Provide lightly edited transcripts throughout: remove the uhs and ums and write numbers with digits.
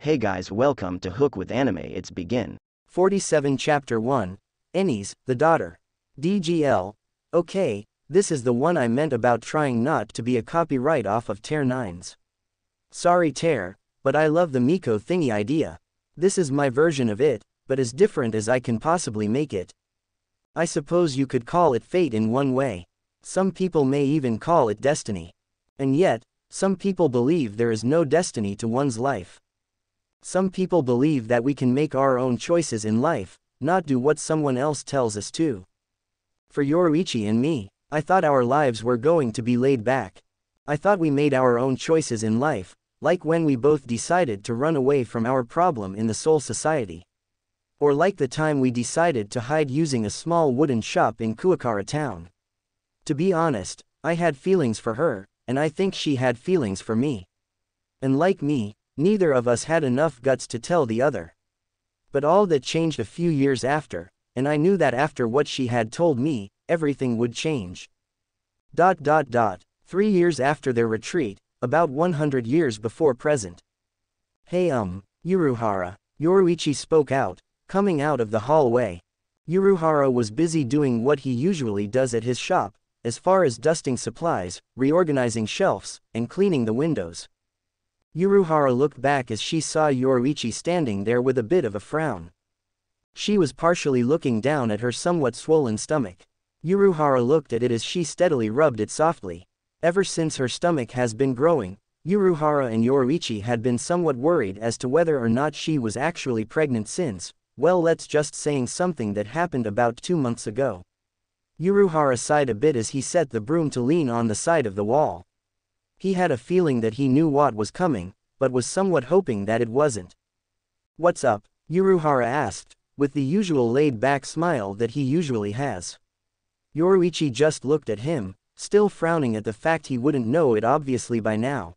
Hey guys, welcome to Hook with Anime. It's begin. 47 Chapter 1. Enies, the daughter. DGL. Okay, this is the one I meant about trying not to be a copyright off of Tear 9's. Sorry Tear, but I love the Miko thingy idea. This is my version of it, but as different as I can possibly make it. I suppose you could call it fate in one way. Some people may even call it destiny. And yet, some people believe there is no destiny to one's life. Some people believe that we can make our own choices in life, not do what someone else tells us to. For Yoruichi and me, I thought our lives were going to be laid back. I thought we made our own choices in life, like when we both decided to run away from our problem in the Soul Society. Or like the time we decided to hide using a small wooden shop in Uruhara town. To be honest, I had feelings for her, and I think she had feelings for me. And like me, neither of us had enough guts to tell the other. But all that changed a few years after, and I knew that after what she had told me, everything would change. 3 years after their retreat, about 100 years before present. Hey Uruhara, Yoruichi spoke out, coming out of the hallway. Uruhara was busy doing what he usually does at his shop, as far as dusting supplies, reorganizing shelves, and cleaning the windows. Uruhara looked back as she saw Yoruichi standing there with a bit of a frown. She was partially looking down at her somewhat swollen stomach. Uruhara looked at it as she steadily rubbed it softly. Ever since her stomach has been growing, Uruhara and Yoruichi had been somewhat worried as to whether or not she was actually pregnant since, well, let's just saying something that happened about 2 months ago. Uruhara sighed a bit as he set the broom to lean on the side of the wall. He had a feeling that he knew what was coming, but was somewhat hoping that it wasn't. What's up? Uruhara asked, with the usual laid-back smile that he usually has. Yoruichi just looked at him, still frowning at the fact he wouldn't know it obviously by now.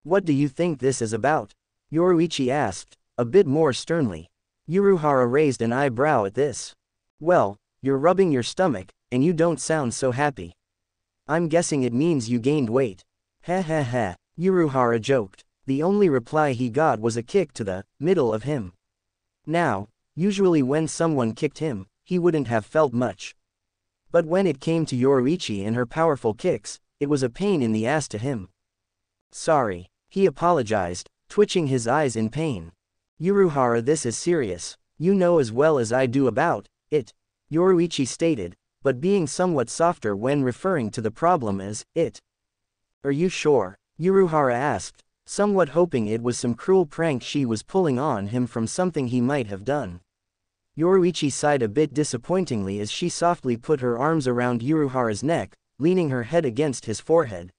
What do you think this is about? Yoruichi asked, a bit more sternly. Uruhara raised an eyebrow at this. Well, you're rubbing your stomach, and you don't sound so happy. I'm guessing it means you gained weight. Ha, Uruhara joked. The only reply he got was a kick to the middle of him. Now, usually when someone kicked him, he wouldn't have felt much. But when it came to Yoruichi and her powerful kicks, it was a pain in the ass to him. Sorry, he apologized, twitching his eyes in pain. Uruhara, this is serious. You know as well as I do about it, Yoruichi stated, but being somewhat softer when referring to the problem as it. Are you sure? Uruhara asked, somewhat hoping it was some cruel prank she was pulling on him from something he might have done. Yoruichi sighed a bit disappointingly as she softly put her arms around Uruhara's neck, leaning her head against his forehead.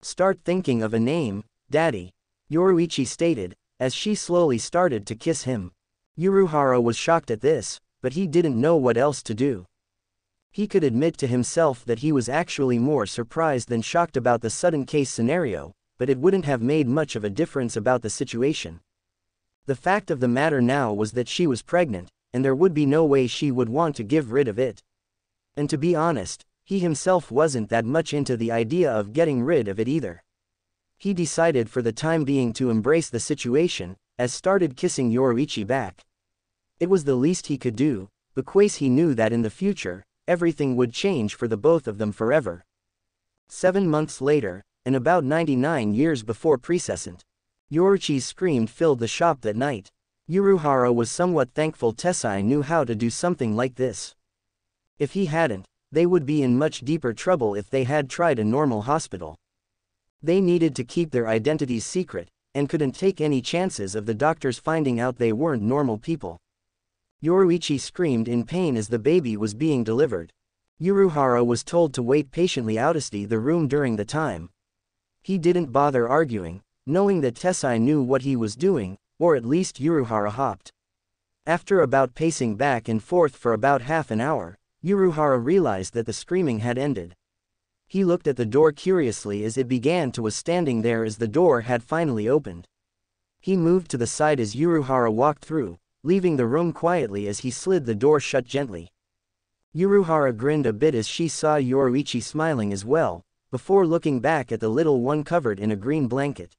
Start thinking of a name, Daddy, Yoruichi stated, as she slowly started to kiss him. Uruhara was shocked at this, but he didn't know what else to do. He could admit to himself that he was actually more surprised than shocked about the sudden case scenario, but it wouldn't have made much of a difference about the situation. The fact of the matter now was that she was pregnant, and there would be no way she would want to give rid of it. And to be honest, he himself wasn't that much into the idea of getting rid of it either. He decided for the time being to embrace the situation, as started kissing Yoruichi back. It was the least he could do, because he knew that in the future, everything would change for the both of them forever. 7 months later, and about 99 years before prescient, Yoruichi's scream filled the shop that night. Uruhara was somewhat thankful Tessai knew how to do something like this. If he hadn't, they would be in much deeper trouble if they had tried a normal hospital. They needed to keep their identities secret, and couldn't take any chances of the doctors finding out they weren't normal people. Yoruichi screamed in pain as the baby was being delivered. Uruhara was told to wait patiently outside the room during the time. He didn't bother arguing, knowing that Tessai knew what he was doing, or at least Uruhara hopped. After about pacing back and forth for about half an hour, Uruhara realized that the screaming had ended. He looked at the door curiously as it began to was standing there as the door had finally opened. He moved to the side as Uruhara walked through, leaving the room quietly as he slid the door shut gently. Uruhara grinned a bit as she saw Yoruichi smiling as well, before looking back at the little one covered in a green blanket.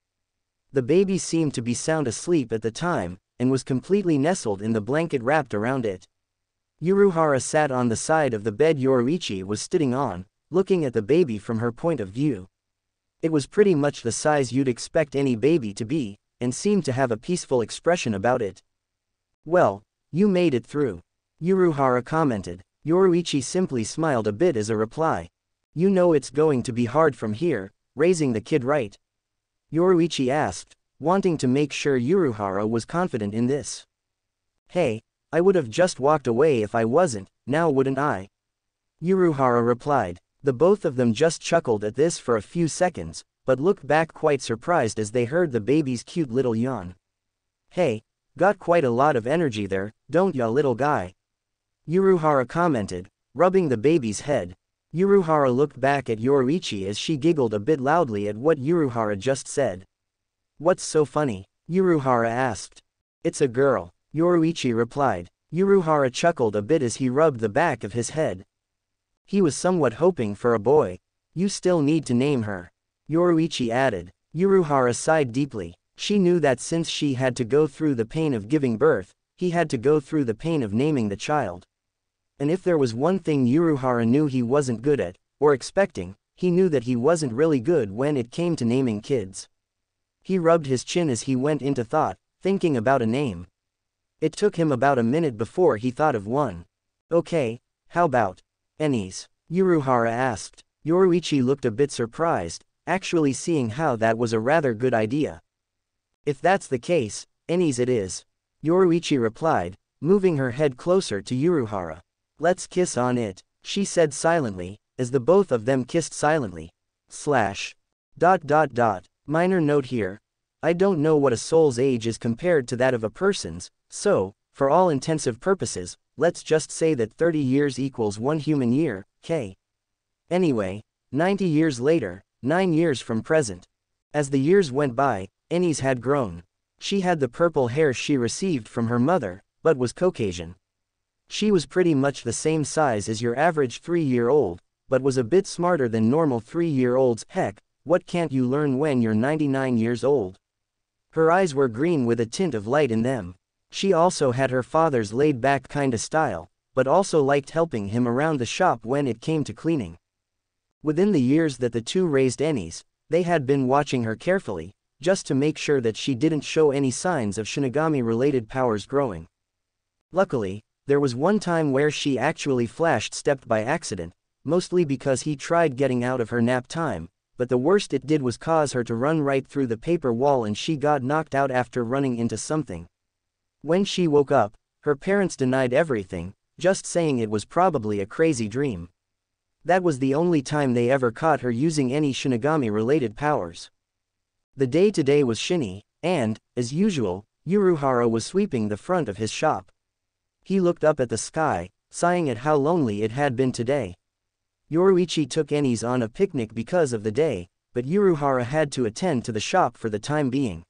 The baby seemed to be sound asleep at the time, and was completely nestled in the blanket wrapped around it. Uruhara sat on the side of the bed Yoruichi was sitting on, looking at the baby from her point of view. It was pretty much the size you'd expect any baby to be, and seemed to have a peaceful expression about it. "Well, you made it through," Uruhara commented. Yoruichi simply smiled a bit as a reply. "You know it's going to be hard from here, raising the kid, right?" Yoruichi asked, wanting to make sure Uruhara was confident in this. "Hey, I would have just walked away if I wasn't, now wouldn't I?" Uruhara replied. The both of them just chuckled at this for a few seconds, but looked back quite surprised as they heard the baby's cute little yawn. "Hey, got quite a lot of energy there, don't ya, little guy?" Uruhara commented, rubbing the baby's head. Uruhara looked back at Yoruichi as she giggled a bit loudly at what Uruhara just said. "What's so funny?" Uruhara asked. "It's a girl," Yoruichi replied. Uruhara chuckled a bit as he rubbed the back of his head. He was somewhat hoping for a boy. "You still need to name her," Yoruichi added. Uruhara sighed deeply. She knew that since she had to go through the pain of giving birth, he had to go through the pain of naming the child. And if there was one thing Uruhara knew he wasn't good at, or expecting, he knew that he wasn't really good when it came to naming kids. He rubbed his chin as he went into thought, thinking about a name. It took him about a minute before he thought of one. "Okay, how about Enies?" Uruhara asked. Yoruichi looked a bit surprised, actually seeing how that was a rather good idea. "If that's the case, Enies it is," Yoruichi replied, moving her head closer to Uruhara. "Let's kiss on it," she said silently, as the both of them kissed silently. Minor note here. I don't know what a soul's age is compared to that of a person's, so, for all intensive purposes, let's just say that 30 years equals 1 human year, k. Anyway, 90 years later, 9 years from present. As the years went by, Enies had grown. She had the purple hair she received from her mother, but was Caucasian. She was pretty much the same size as your average 3-year-old, but was a bit smarter than normal 3-year-olds. Heck, what can't you learn when you're 99 years old? Her eyes were green with a tint of light in them. She also had her father's laid-back kinda style, but also liked helping him around the shop when it came to cleaning. Within the years that the two raised Enies, they had been watching her carefully, just to make sure that she didn't show any signs of Shinigami-related powers growing. Luckily, there was one time where she actually flash-stepped by accident, mostly because he tried getting out of her nap time, but the worst it did was cause her to run right through the paper wall and she got knocked out after running into something. When she woke up, her parents denied everything, just saying it was probably a crazy dream. That was the only time they ever caught her using any Shinigami-related powers. The day today was shiny, and, as usual, Uruhara was sweeping the front of his shop. He looked up at the sky, sighing at how lonely it had been today. Yoruichi took Enies on a picnic because of the day, but Uruhara had to attend to the shop for the time being.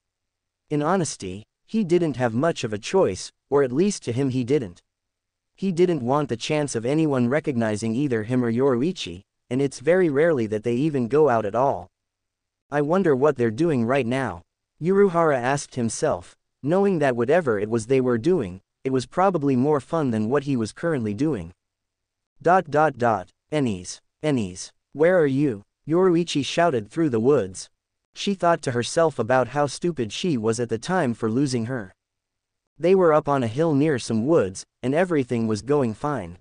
In honesty, he didn't have much of a choice, or at least to him he didn't. He didn't want the chance of anyone recognizing either him or Yoruichi, and it's very rarely that they even go out at all. "I wonder what they're doing right now," Uruhara asked himself, knowing that whatever it was they were doing, it was probably more fun than what he was currently doing. Enies, Enies, where are you?" Yoruichi shouted through the woods. She thought to herself about how stupid she was at the time for losing her. They were up on a hill near some woods, and everything was going fine.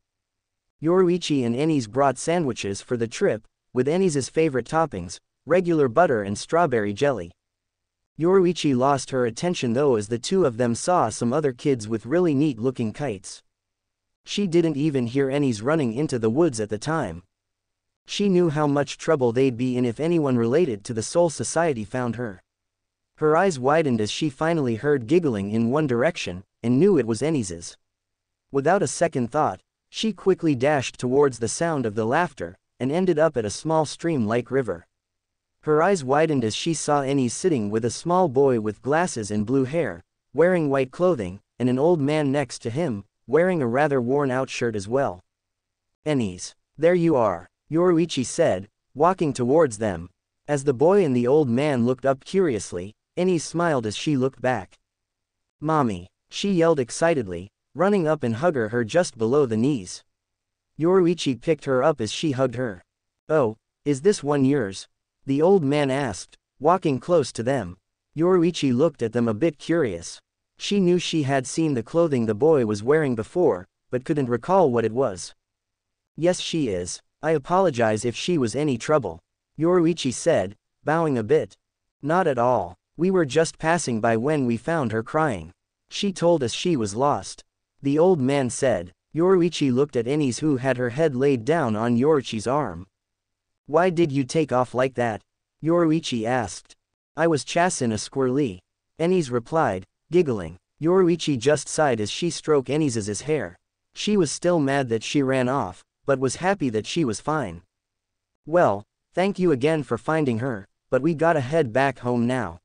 Yoruichi and Enies brought sandwiches for the trip, with Enies' favorite toppings, regular butter and strawberry jelly. Yoruichi lost her attention though as the two of them saw some other kids with really neat-looking kites. She didn't even hear Enies running into the woods at the time. She knew how much trouble they'd be in if anyone related to the Soul Society found her. Her eyes widened as she finally heard giggling in one direction, and knew it was Enies's. Without a second thought, she quickly dashed towards the sound of the laughter, and ended up at a small stream-like river. Her eyes widened as she saw Enies sitting with a small boy with glasses and blue hair, wearing white clothing, and an old man next to him, wearing a rather worn-out shirt as well. "Enies, there you are," Yoruichi said, walking towards them. As the boy and the old man looked up curiously, Enies smiled as she looked back. Mommy, she yelled excitedly, running up and hugging her just below the knees. Yoruichi picked her up as she hugged her. Oh, is this one yours? The old man asked, walking close to them. Yoruichi looked at them a bit curious. She knew she had seen the clothing the boy was wearing before, but couldn't recall what it was. Yes, she is. I apologize if she was any trouble, Yoruichi said, bowing a bit. Not at all. We were just passing by when we found her crying. She told us she was lost. The old man said. Yoruichi looked at Enies, who had her head laid down on Yoruichi's arm. Why did you take off like that? Yoruichi asked. I was chasing a squirrely. Enies replied, giggling. Yoruichi just sighed as she stroked Enies's hair. She was still mad that she ran off, but was happy that she was fine. Well, thank you again for finding her, but we gotta head back home now,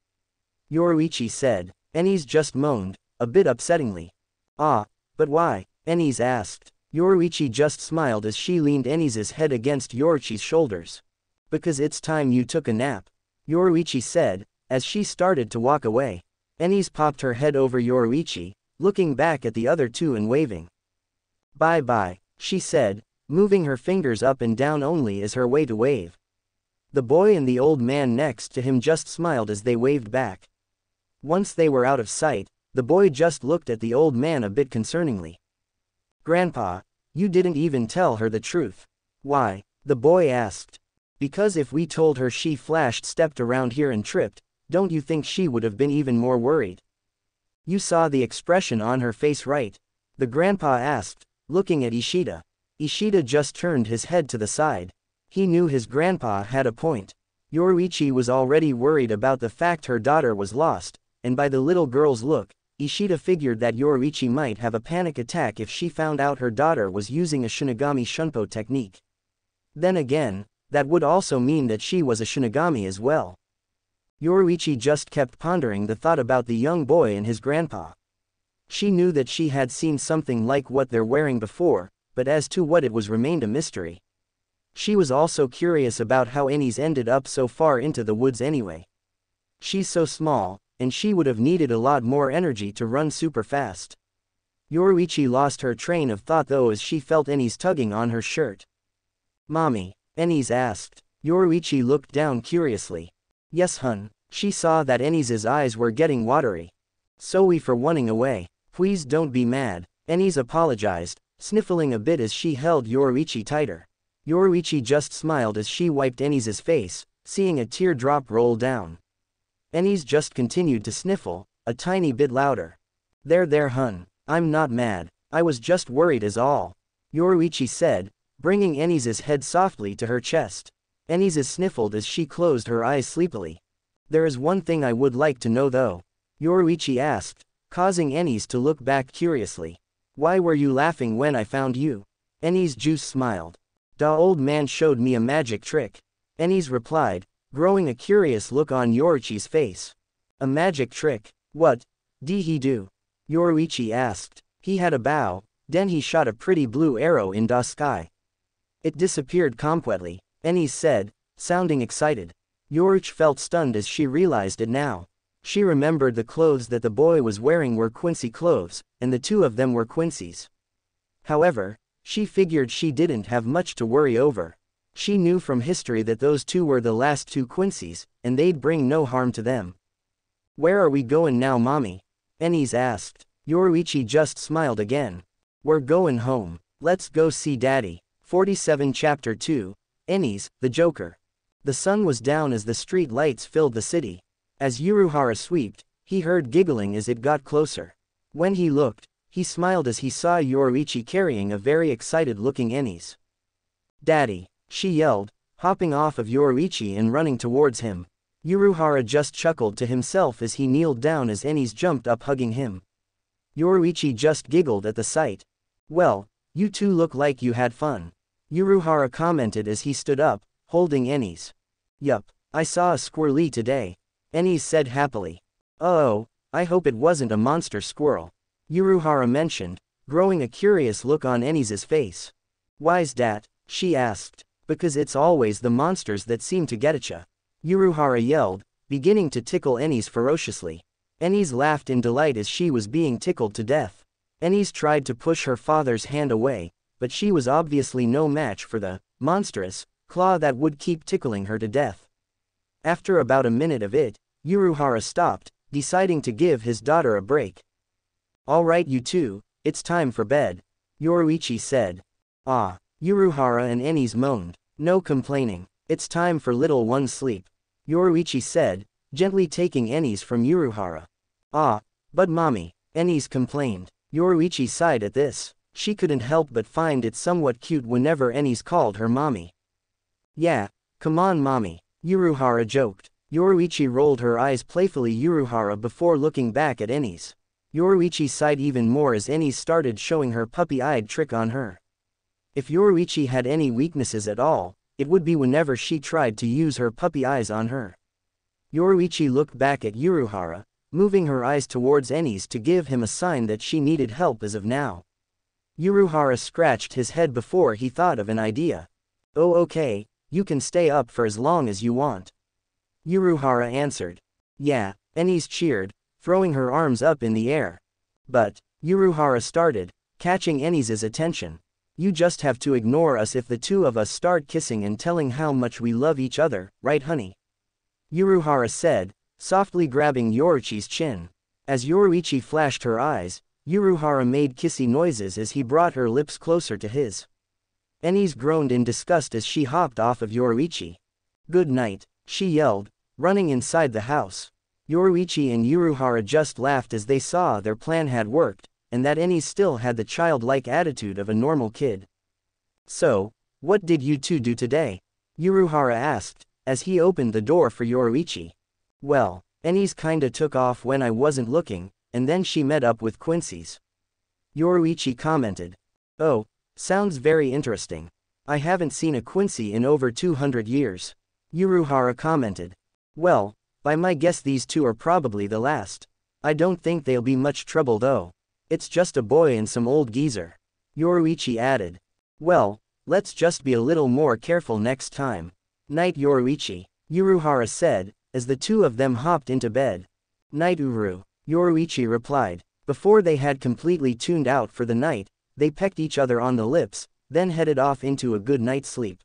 Yoruichi said. Enies just moaned, a bit upsettingly. Ah, but why? Enies asked. Yoruichi just smiled as she leaned Enies's head against Yoruichi's shoulders. Because it's time you took a nap, Yoruichi said, as she started to walk away. Enies popped her head over Yoruichi, looking back at the other two and waving. Bye-bye, she said, moving her fingers up and down only as her way to wave. The boy and the old man next to him just smiled as they waved back. Once they were out of sight, the boy just looked at the old man a bit concerningly. Grandpa, you didn't even tell her the truth. Why? The boy asked. Because if we told her she stepped around here and tripped, don't you think she would have been even more worried? You saw the expression on her face, right? The grandpa asked, looking at Ishida. Ishida just turned his head to the side. He knew his grandpa had a point. Yoruichi was already worried about the fact her daughter was lost, and by the little girl's look, Ishida figured that Yoruichi might have a panic attack if she found out her daughter was using a Shinigami Shunpo technique. Then again, that would also mean that she was a Shinigami as well. Yoruichi just kept pondering the thought about the young boy and his grandpa. She knew that she had seen something like what they're wearing before, but as to what it was remained a mystery. She was also curious about how Enies ended up so far into the woods anyway. She's so small, and she would have needed a lot more energy to run super fast. Yoruichi lost her train of thought though as she felt Enies tugging on her shirt. Mommy, Enies asked. Yoruichi looked down curiously. Yes hun, she saw that Enies's eyes were getting watery. Sorry for running away, please don't be mad, Enies apologized, sniffling a bit as she held Yoruichi tighter. Yoruichi just smiled as she wiped Enies's face, seeing a teardrop roll down. Enies just continued to sniffle, a tiny bit louder. There hun, I'm not mad, I was just worried is all, Yoruichi said, bringing Enies's head softly to her chest. Enies sniffled as she closed her eyes sleepily. There is one thing I would like to know though, Yoruichi asked, causing Enies to look back curiously. Why were you laughing when I found you? Enies just smiled. The old man showed me a magic trick, Enies replied, growing a curious look on Yoruichi's face. A magic trick? What did he do? Yoruichi asked. He had a bow, then he shot a pretty blue arrow in the sky. It disappeared completely, Enies said, sounding excited. Yoruichi felt stunned as she realized it now. She remembered the clothes that the boy was wearing were Quincy clothes, and the two of them were Quincy's. However, she figured she didn't have much to worry over. She knew from history that those two were the last two Quincy's, and they'd bring no harm to them. Where are we going now, mommy? Enies asked. Yoruichi just smiled again. We're going home. Let's go see daddy. 47 Chapter 2. Enies, the Joker. The sun was down as the street lights filled the city. As Uruhara swept, he heard giggling as it got closer. When he looked, he smiled as he saw Yoruichi carrying a very excited-looking Enies. Daddy, she yelled, hopping off of Yoruichi and running towards him. Uruhara just chuckled to himself as he kneeled down as Enies jumped up hugging him. Yoruichi just giggled at the sight. Well, you two look like you had fun, Uruhara commented as he stood up, holding Enies. Yup, I saw a squirrely today, Enies said happily. Oh, I hope it wasn't a monster squirrel, Uruhara mentioned, growing a curious look on Enies's face. Why's dat? She asked. Because it's always the monsters that seem to get at ya, Uruhara yelled, beginning to tickle Ennis ferociously. Ennis laughed in delight as she was being tickled to death. Ennis tried to push her father's hand away, but she was obviously no match for the monstrous claw that would keep tickling her to death. After about a minute of it, Uruhara stopped, deciding to give his daughter a break. "Alright you two, it's time for bed," Yoruichi said. "Ah," Uruhara and Ennis moaned. "No complaining. It's time for little one's sleep," Yoruichi said, gently taking Ennis from Uruhara. "Ah, but mommy," Ennis complained. Yoruichi sighed at this. She couldn't help but find it somewhat cute whenever Ennis called her mommy. "Yeah, come on mommy," Uruhara joked. Yoruichi rolled her eyes playfully Uruhara before looking back at Ennis. Yoruichi sighed even more as Ennis started showing her puppy-eyed trick on her. If Yoruichi had any weaknesses at all, it would be whenever she tried to use her puppy eyes on her. Yoruichi looked back at Uruhara, moving her eyes towards Ennis to give him a sign that she needed help as of now. Uruhara scratched his head before he thought of an idea. "Oh okay, you can stay up for as long as you want," Uruhara answered. "Yeah," Ennis cheered, throwing her arms up in the air. "But," Uruhara started, catching Ennis's attention, "you just have to ignore us if the two of us start kissing and telling how much we love each other, right honey?" Uruhara said, softly grabbing Yoruichi's chin. As Yoruichi flashed her eyes, Uruhara made kissy noises as he brought her lips closer to his. Ennis groaned in disgust as she hopped off of Yoruichi. "Good night," she yelled, running inside the house. Yoruichi and Uruhara just laughed as they saw their plan had worked, and that Ennis still had the childlike attitude of a normal kid. "So, what did you two do today?" Uruhara asked, as he opened the door for Yoruichi. "Well, Ennis kinda took off when I wasn't looking, and then she met up with Quincy's," Yoruichi commented. "Oh, sounds very interesting. I haven't seen a Quincy in over 200 years, Uruhara commented. "Well, by my guess these two are probably the last. I don't think they'll be much trouble though. It's just a boy and some old geezer," Yoruichi added. "Well, let's just be a little more careful next time. Night Yoruichi," Uruhara said, as the two of them hopped into bed. "Night Uru," Yoruichi replied. Before they had completely tuned out for the night, they pecked each other on the lips, then headed off into a good night's sleep.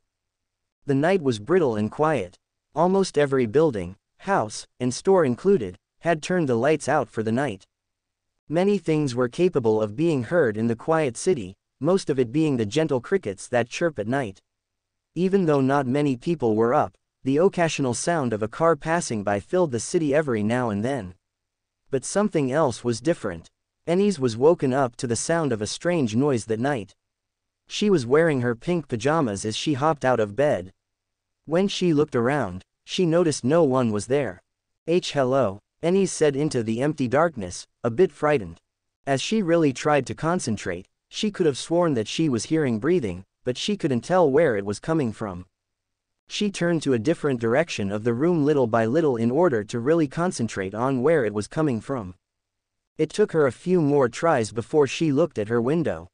The night was brittle and quiet. Almost every building, house, and store included, had turned the lights out for the night. Many things were capable of being heard in the quiet city, most of it being the gentle crickets that chirp at night. Even though not many people were up, the occasional sound of a car passing by filled the city every now and then. But something else was different. Ennis was woken up to the sound of a strange noise that night. She was wearing her pink pajamas as she hopped out of bed. When she looked around, she noticed no one was there. Hello," Ennis said into the empty darkness, a bit frightened. As she really tried to concentrate, she could have sworn that she was hearing breathing, but she couldn't tell where it was coming from. She turned to a different direction of the room little by little in order to really concentrate on where it was coming from. It took her a few more tries before she looked at her window.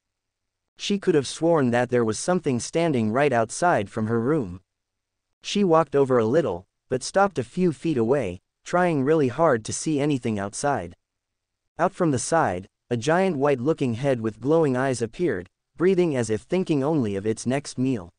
She could have sworn that there was something standing right outside from her room. She walked over a little, but stopped a few feet away, trying really hard to see anything outside. Out from the side, a giant white-looking head with glowing eyes appeared, breathing as if thinking only of its next meal.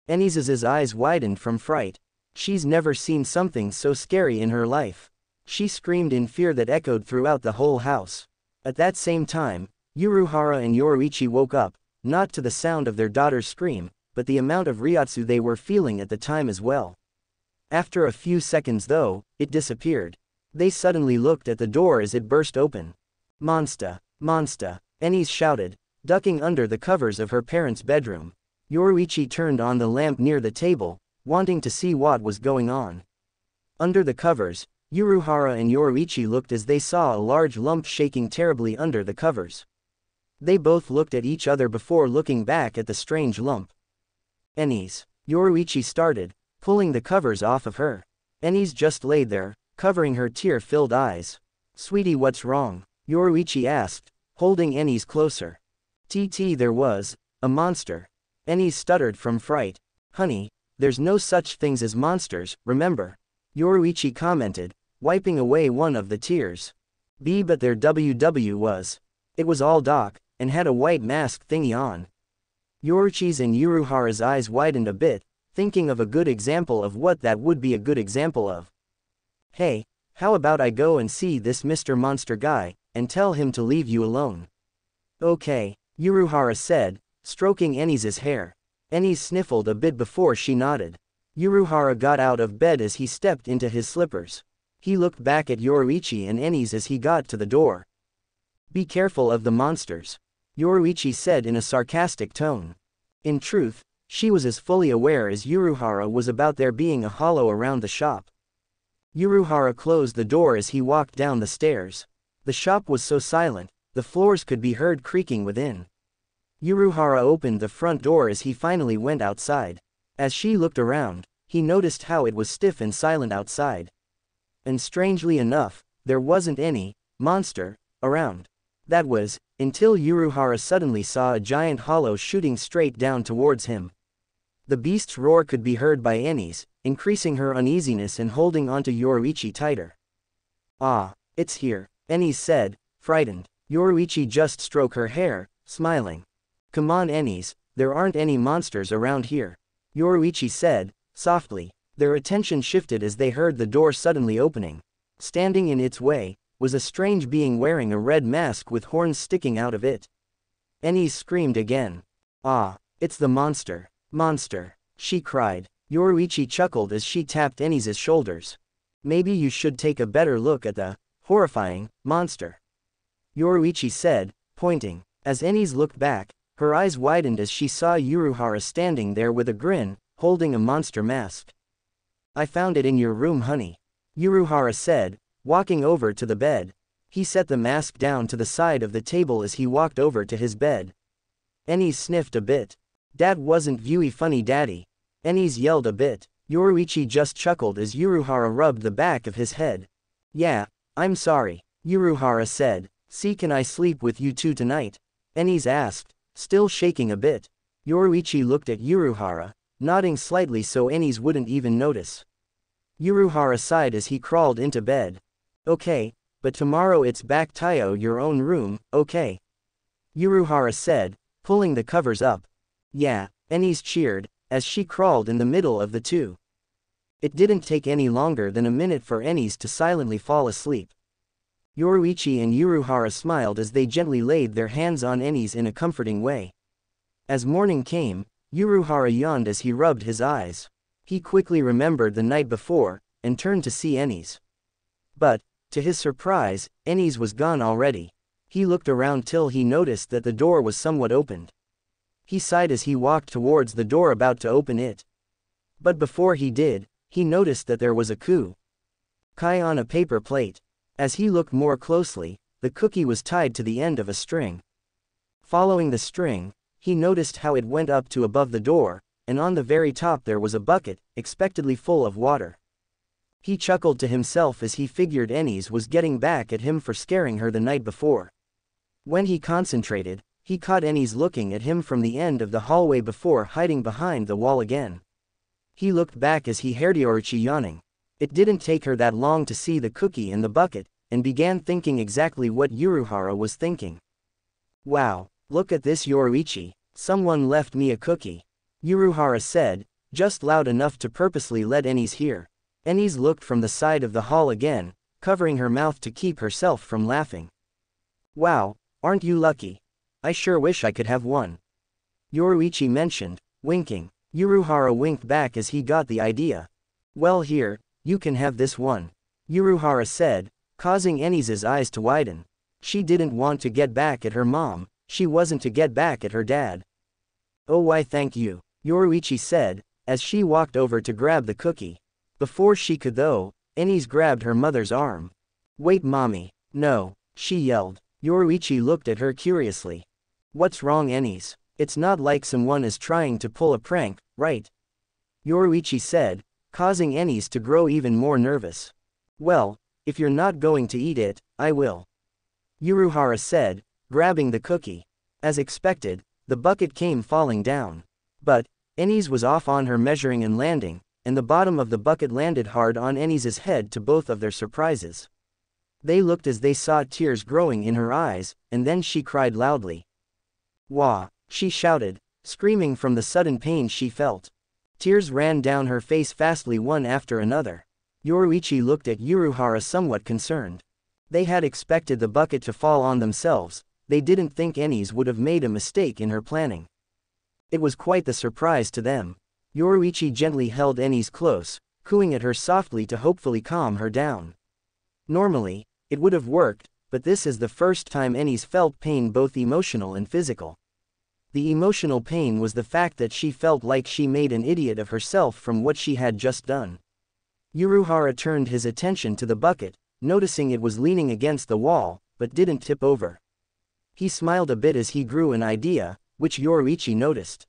Ennis's eyes widened from fright. She's never seen something so scary in her life. She screamed in fear that echoed throughout the whole house. At that same time, Uruhara and Yoruichi woke up, not to the sound of their daughter's scream, but the amount of ryotsu they were feeling at the time as well. After a few seconds though, it disappeared. They suddenly looked at the door as it burst open. "Monster! Monster!" Ennis shouted, ducking under the covers of her parents' bedroom. Yoruichi turned on the lamp near the table, wanting to see what was going on. Under the covers, Uruhara and Yoruichi looked as they saw a large lump shaking terribly under the covers. They both looked at each other before looking back at the strange lump. "Ennis," Yoruichi started, pulling the covers off of her. Ennis just lay there, covering her tear-filled eyes. "Sweetie, what's wrong?" Yoruichi asked, holding Ennis closer. There was a monster." Ennis stuttered from fright. "Honey, there's no such things as monsters, remember?" Yoruichi commented, wiping away one of the tears. But their WW was. It was all Doc, and had a white mask thingy on. Yoruichi's and Uruhara's eyes widened a bit, thinking of a good example of what that would be a good example of. Hey, how about I go and see this Mr. Monster guy, and tell him to leave you alone? Okay, Uruhara said, stroking Enies' hair. Enies sniffled a bit before she nodded. Uruhara got out of bed as he stepped into his slippers. He looked back at Yoruichi and Enies as he got to the door. Be careful of the monsters, Yoruichi said in a sarcastic tone. In truth, she was as fully aware as Uruhara was about there being a hollow around the shop. Uruhara closed the door as he walked down the stairs. The shop was so silent, the floors could be heard creaking within. Uruhara opened the front door as he finally went outside. As she looked around, he noticed how it was stiff and silent outside. And strangely enough, there wasn't any monster around. That was, until Uruhara suddenly saw a giant hollow shooting straight down towards him. The beast's roar could be heard by Enies, increasing her uneasiness and holding onto Yoruichi tighter. Ah, it's here, Enies said, frightened. Yoruichi just stroked her hair, smiling. Come on Enies, there aren't any monsters around here, Yoruichi said, softly. Their attention shifted as they heard the door suddenly opening. Standing in its way was a strange being wearing a red mask with horns sticking out of it. Enies screamed again. Ah, it's the monster. Monster, she cried. Yoruichi chuckled as she tapped Enies' shoulders. Maybe you should take a better look at the horrifying monster, Yoruichi said, pointing. As Enies looked back, her eyes widened as she saw Uruhara standing there with a grin, holding a monster mask. I found it in your room, honey, Uruhara said, walking over to the bed. He set the mask down to the side of the table as he walked over to his bed. Enies sniffed a bit. That wasn't viewy funny daddy. Enies yelled a bit. Yoruichi just chuckled as Uruhara rubbed the back of his head. Yeah, I'm sorry, Uruhara said. See, can I sleep with you two tonight? Enies asked, still shaking a bit. Yoruichi looked at Uruhara, nodding slightly so Enies wouldn't even notice. Uruhara sighed as he crawled into bed. Okay, but tomorrow it's back to your own room, okay? Uruhara said, pulling the covers up. Yeah, Enies cheered, as she crawled in the middle of the two. It didn't take any longer than a minute for Enies to silently fall asleep. Yoruichi and Uruhara smiled as they gently laid their hands on Enies in a comforting way. As morning came, Uruhara yawned as he rubbed his eyes. He quickly remembered the night before, and turned to see Enies. But, to his surprise, Enies was gone already. He looked around till he noticed that the door was somewhat opened. He sighed as he walked towards the door about to open it. But before he did, he noticed that there was a cookie on a paper plate. As he looked more closely, the cookie was tied to the end of a string. Following the string, he noticed how it went up to above the door, and on the very top there was a bucket, expectedly full of water. He chuckled to himself as he figured Enies was getting back at him for scaring her the night before. When he concentrated, he caught Enies looking at him from the end of the hallway before hiding behind the wall again. He looked back as he heard Yoruichi yawning. It didn't take her that long to see the cookie in the bucket, and began thinking exactly what Uruhara was thinking. Wow, look at this Yoruichi, someone left me a cookie, Uruhara said, just loud enough to purposely let Enies hear. Enies looked from the side of the hall again, covering her mouth to keep herself from laughing. Wow, aren't you lucky? I sure wish I could have one, Yoruichi mentioned, winking. Uruhara winked back as he got the idea. Well, here, you can have this one, Uruhara said, causing Enies' eyes to widen. She didn't want to get back at her mom, she wasn't to get back at her dad. Oh, why thank you, Yoruichi said, as she walked over to grab the cookie. Before she could though, Enies grabbed her mother's arm. Wait mommy, no, she yelled. Yoruichi looked at her curiously. What's wrong Enies? It's not like someone is trying to pull a prank, right? Yoruichi said, causing Enies to grow even more nervous. Well, if you're not going to eat it, I will, Uruhara said, grabbing the cookie. As expected, the bucket came falling down. But, Enies was off on her measuring and landing, and the bottom of the bucket landed hard on Ennie's head to both of their surprises. They looked as they saw tears growing in her eyes, and then she cried loudly. "Wah!" she shouted, screaming from the sudden pain she felt. Tears ran down her face fastly one after another. Yoruichi looked at Uruhara somewhat concerned. They had expected the bucket to fall on themselves, they didn't think Ennie's would have made a mistake in her planning. It was quite the surprise to them. Yoruichi gently held Ennie's close, cooing at her softly to hopefully calm her down. Normally, it would have worked, but this is the first time Ennie's felt pain, both emotional and physical. The emotional pain was the fact that she felt like she made an idiot of herself from what she had just done. Uruhara turned his attention to the bucket, noticing it was leaning against the wall, but didn't tip over. He smiled a bit as he grew an idea, which Yoruichi noticed.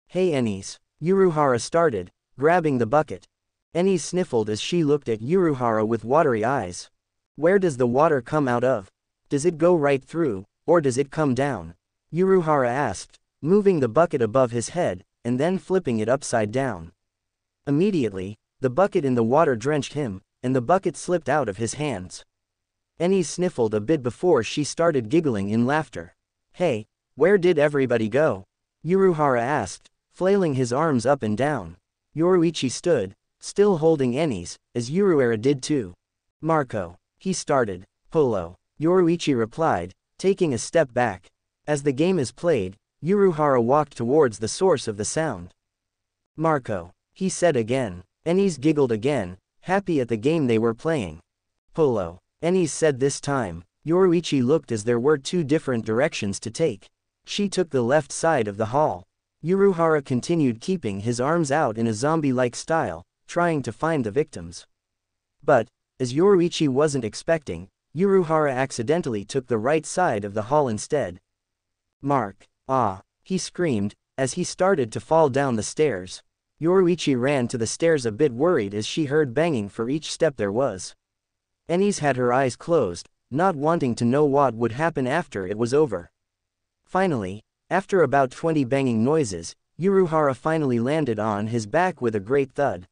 "Hey Ennie's," Uruhara started, grabbing the bucket. Ennie's sniffled as she looked at Uruhara with watery eyes. "Where does the water come out of? Does it go right through, or does it come down?" Uruhara asked, moving the bucket above his head, and then flipping it upside down. Immediately, the bucket in the water drenched him, and the bucket slipped out of his hands. Ennie sniffled a bit before she started giggling in laughter. "Hey, where did everybody go?" Uruhara asked, flailing his arms up and down. Yoruichi stood, still holding Ennie's, as Uruhara did too. "Marco," he started. "Polo," Yoruichi replied, taking a step back. As the game is played, Uruhara walked towards the source of the sound. "Marco," he said again. Ennie's giggled again, happy at the game they were playing. "Polo," Ennie's said this time. Yoruichi looked as there were two different directions to take. She took the left side of the hall. Uruhara continued keeping his arms out in a zombie-like style, trying to find the victims. But, as Yoruichi wasn't expecting, Uruhara accidentally took the right side of the hall instead. "Mark, ah!" he screamed, as he started to fall down the stairs. Yoruichi ran to the stairs a bit worried as she heard banging for each step there was. Ennie's had her eyes closed, not wanting to know what would happen after it was over. Finally, after about 20 banging noises, Uruhara finally landed on his back with a great thud.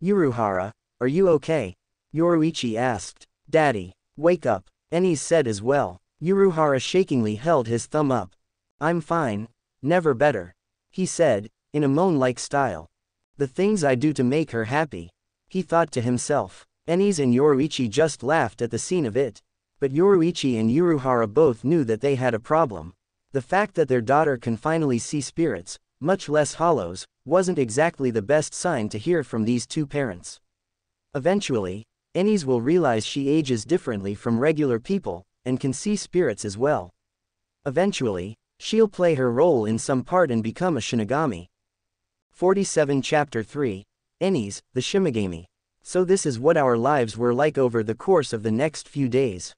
"Uruhara, are you okay?" Yoruichi asked. "Daddy, wake up," Ennie's said as well. Uruhara shakingly held his thumb up. "I'm fine, never better," he said, in a moan-like style. "The things I do to make her happy," he thought to himself. Ennie's and Yoruichi just laughed at the scene of it. But Yoruichi and Uruhara both knew that they had a problem. The fact that their daughter can finally see spirits, much less hollows, wasn't exactly the best sign to hear from these two parents. Eventually, Ennie's will realize she ages differently from regular people, and can see spirits as well. Eventually, she'll play her role in some part and become a Shinigami. 47 Chapter 3, Ennie's, the Shimigami. So this is what our lives were like over the course of the next few days.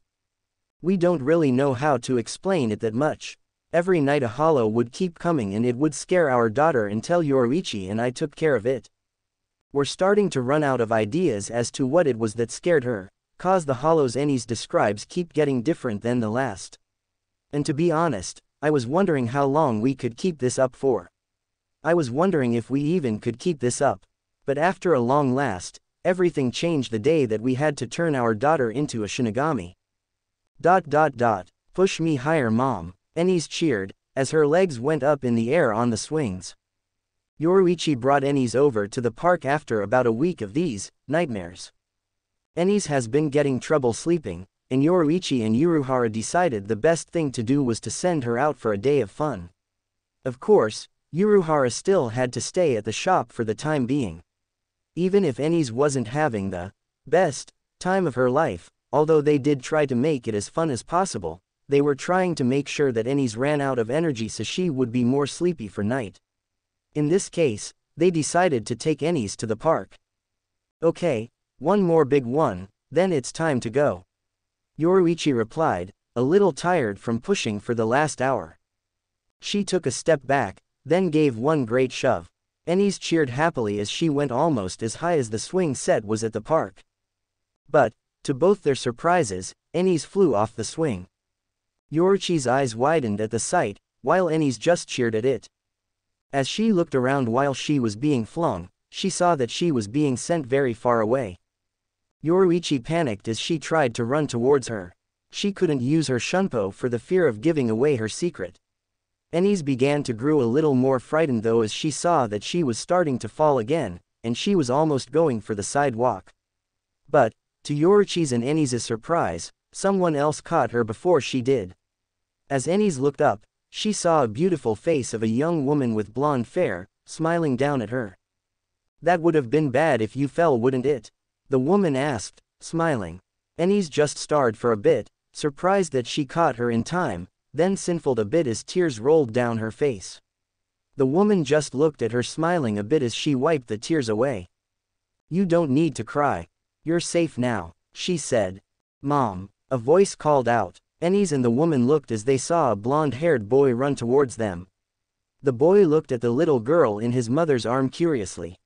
We don't really know how to explain it that much. Every night a hollow would keep coming and it would scare our daughter until Yoruichi and I took care of it. We're starting to run out of ideas as to what it was that scared her, cause the hollows Ennie's describes keep getting different than the last. And to be honest, I was wondering how long we could keep this up for. I was wondering if we even could keep this up. But after a long last, everything changed the day that we had to turn our daughter into a Shinigami. ... Push me higher mom, Ennie's cheered, as her legs went up in the air on the swings. Yoruichi brought Ennie's over to the park after about a week of these nightmares. Ennie's has been getting trouble sleeping, and Yoruichi and Uruhara decided the best thing to do was to send her out for a day of fun. Of course, Uruhara still had to stay at the shop for the time being. Even if Ennie's wasn't having the best time of her life, although they did try to make it as fun as possible, they were trying to make sure that Ennie's ran out of energy so she would be more sleepy for night. In this case, they decided to take Ennie's to the park. "Okay, one more big one, then it's time to go," Yoruichi replied, a little tired from pushing for the last hour. She took a step back, then gave one great shove. Ennie's cheered happily as she went almost as high as the swing set was at the park. But, to both their surprises, Ennie's flew off the swing. Yoruichi's eyes widened at the sight, while Ennie's just cheered at it. As she looked around while she was being flung, she saw that she was being sent very far away. Yoruichi panicked as she tried to run towards her. She couldn't use her shunpo for the fear of giving away her secret. Enies began to grow a little more frightened though as she saw that she was starting to fall again, and she was almost going for the sidewalk. But, to Yoruichi's and Enies' surprise, someone else caught her before she did. As Enies looked up, she saw a beautiful face of a young woman with blonde hair, smiling down at her. "That would have been bad if you fell, wouldn't it?" the woman asked, smiling. Enies just stared for a bit, surprised that she caught her in time, then sinfuled a bit as tears rolled down her face. The woman just looked at her smiling a bit as she wiped the tears away. "You don't need to cry. You're safe now," she said. "Mom," a voice called out. Enies and the woman looked as they saw a blonde-haired boy run towards them. The boy looked at the little girl in his mother's arm curiously.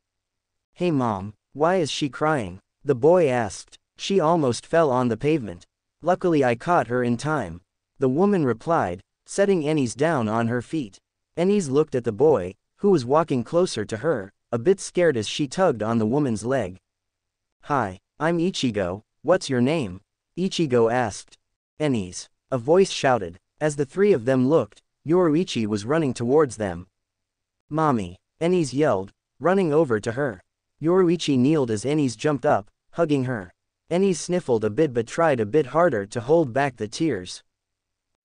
"Hey Mom, why is she crying?" the boy asked. "She almost fell on the pavement. Luckily I caught her in time," the woman replied, setting Enies down on her feet. Enies looked at the boy, who was walking closer to her, a bit scared as she tugged on the woman's leg. "Hi, I'm Ichigo, what's your name?" Ichigo asked. "Enies," a voice shouted. As the three of them looked, Yoruichi was running towards them. "Mommy," Enies yelled, running over to her. Yoruichi kneeled as Enies jumped up, hugging her. Enies sniffled a bit but tried a bit harder to hold back the tears.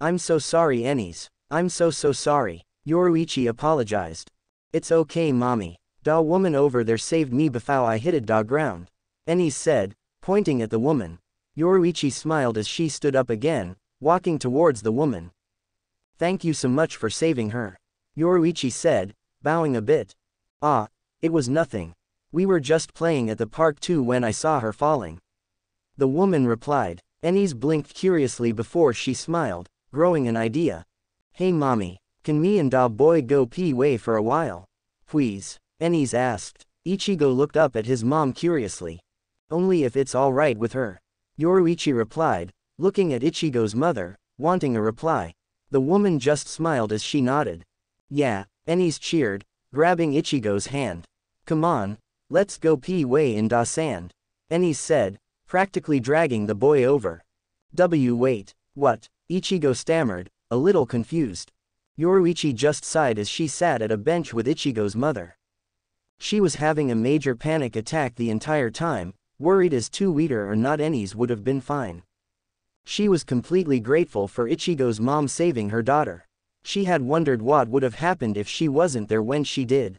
"I'm so sorry Enies, I'm so sorry," Yoruichi apologized. "It's okay mommy, da woman over there saved me before I hit da ground," Enies said, pointing at the woman. Yoruichi smiled as she stood up again, walking towards the woman. "Thank you so much for saving her," Yoruichi said, bowing a bit. "Ah, it was nothing. We were just playing at the park too when I saw her falling," the woman replied. Enies blinked curiously before she smiled, growing an idea. "Hey mommy, can me and da boy go pee way for a while? Please?" Enies asked. Ichigo looked up at his mom curiously. "Only if it's alright with her," Yoruichi replied, looking at Ichigo's mother, wanting a reply. The woman just smiled as she nodded. "Yeah," Enies cheered, grabbing Ichigo's hand. "Come on, let's go pee way in da sand," Enies said, practically dragging the boy over. Wait, what?" Ichigo stammered, a little confused. Yoruichi just sighed as she sat at a bench with Ichigo's mother. She was having a major panic attack the entire time, worried as to whether or not Enies would have been fine. She was completely grateful for Ichigo's mom saving her daughter. She had wondered what would have happened if she wasn't there when she did.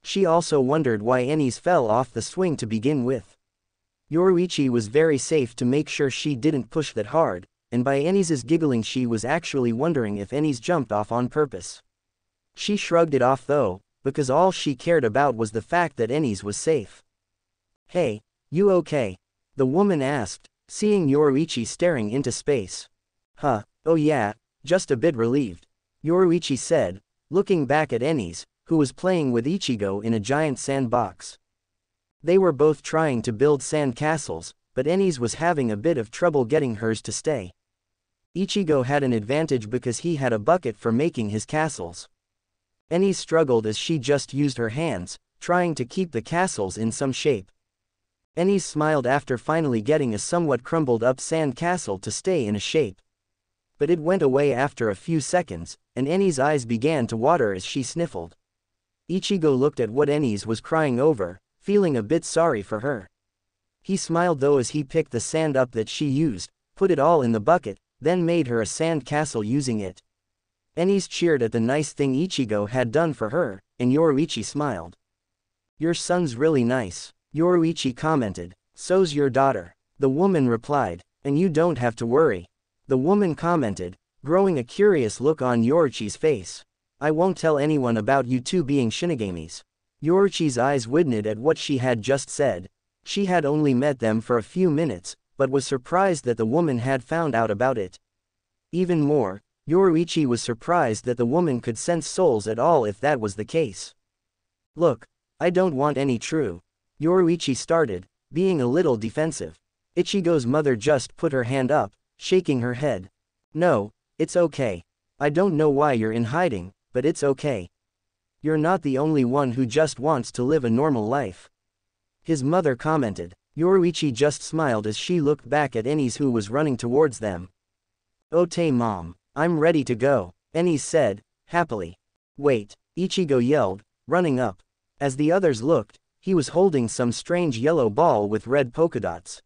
She also wondered why Enies fell off the swing to begin with. Yoruichi was very safe to make sure she didn't push that hard, and by Enies' giggling she was actually wondering if Enies jumped off on purpose. She shrugged it off though, because all she cared about was the fact that Enies was safe. "Hey, you okay?" the woman asked, seeing Yoruichi staring into space. Oh yeah, just a bit relieved," Yoruichi said, looking back at Enies, who was playing with Ichigo in a giant sandbox. They were both trying to build sand castles, but Enies was having a bit of trouble getting hers to stay. Ichigo had an advantage because he had a bucket for making his castles. Enies struggled as she just used her hands, trying to keep the castles in some shape. Enies smiled after finally getting a somewhat crumbled up sand castle to stay in a shape. But it went away after a few seconds, and Enies' eyes began to water as she sniffled. Ichigo looked at what Enies was crying over, feeling a bit sorry for her. He smiled though as he picked the sand up that she used, put it all in the bucket, then made her a sand castle using it. Enies cheered at the nice thing Ichigo had done for her, and Yoruichi smiled. "Your son's really nice," Yoruichi commented. "So's your daughter," the woman replied. "And you don't have to worry," the woman commented, growing a curious look on Yoruichi's face. "I won't tell anyone about you two being shinigamis." Yoruichi's eyes widened at what she had just said. She had only met them for a few minutes, but was surprised that the woman had found out about it. Even more, Yoruichi was surprised that the woman could sense souls at all if that was the case. "Look, I don't want any true," Yoruichi started, being a little defensive. Ichigo's mother just put her hand up, shaking her head. "No, it's okay. I don't know why you're in hiding, but it's okay." You're not the only one who just wants to live a normal life. His mother commented. Yoruichi just smiled as she looked back at Enies, who was running towards them. "Okay, Mom, I'm ready to go," Enies said, happily. "Wait," Ichigo yelled, running up. As the others looked, he was holding some strange yellow ball with red polka dots.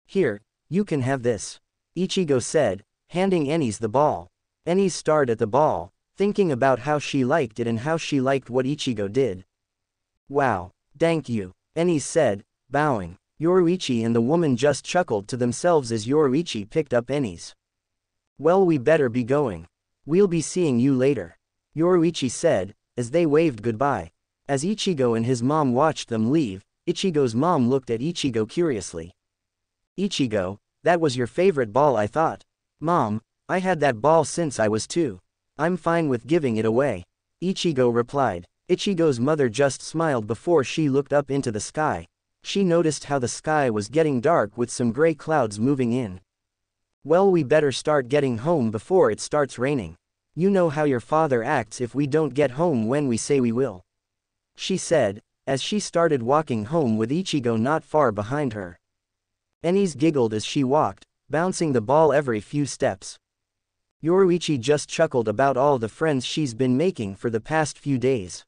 "Here, you can have this," Ichigo said, handing Enies the ball. Enies stared at the ball, thinking about how she liked it and how she liked what Ichigo did. "Wow, thank you," Enies said, bowing. Yoruichi and the woman just chuckled to themselves as Yoruichi picked up Enies. "Well, we better be going. We'll be seeing you later," Yoruichi said, as they waved goodbye. As Ichigo and his mom watched them leave, Ichigo's mom looked at Ichigo curiously. "Ichigo, that was your favorite ball, I thought." "Mom, I had that ball since I was 2. I'm fine with giving it away," Ichigo replied. Ichigo's mother just smiled before she looked up into the sky. She noticed how the sky was getting dark with some gray clouds moving in. "Well, we better start getting home before it starts raining. You know how your father acts if we don't get home when we say we will," she said, as she started walking home with Ichigo not far behind her. Enies giggled as she walked, bouncing the ball every few steps. Yoruichi just chuckled about all the friends she's been making for the past few days.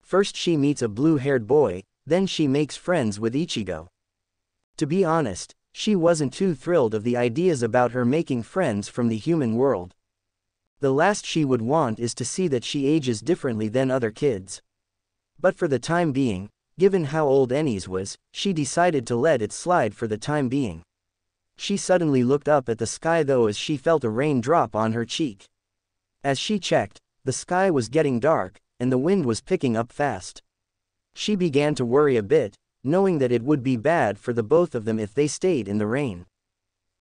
First she meets a blue-haired boy, then she makes friends with Ichigo. To be honest, she wasn't too thrilled of the ideas about her making friends from the human world. The last she would want is to see that she ages differently than other kids. But for the time being, given how old Enies was, she decided to let it slide for the time being. She suddenly looked up at the sky though as she felt a rain drop on her cheek. As she checked, the sky was getting dark, and the wind was picking up fast. She began to worry a bit, knowing that it would be bad for the both of them if they stayed in the rain.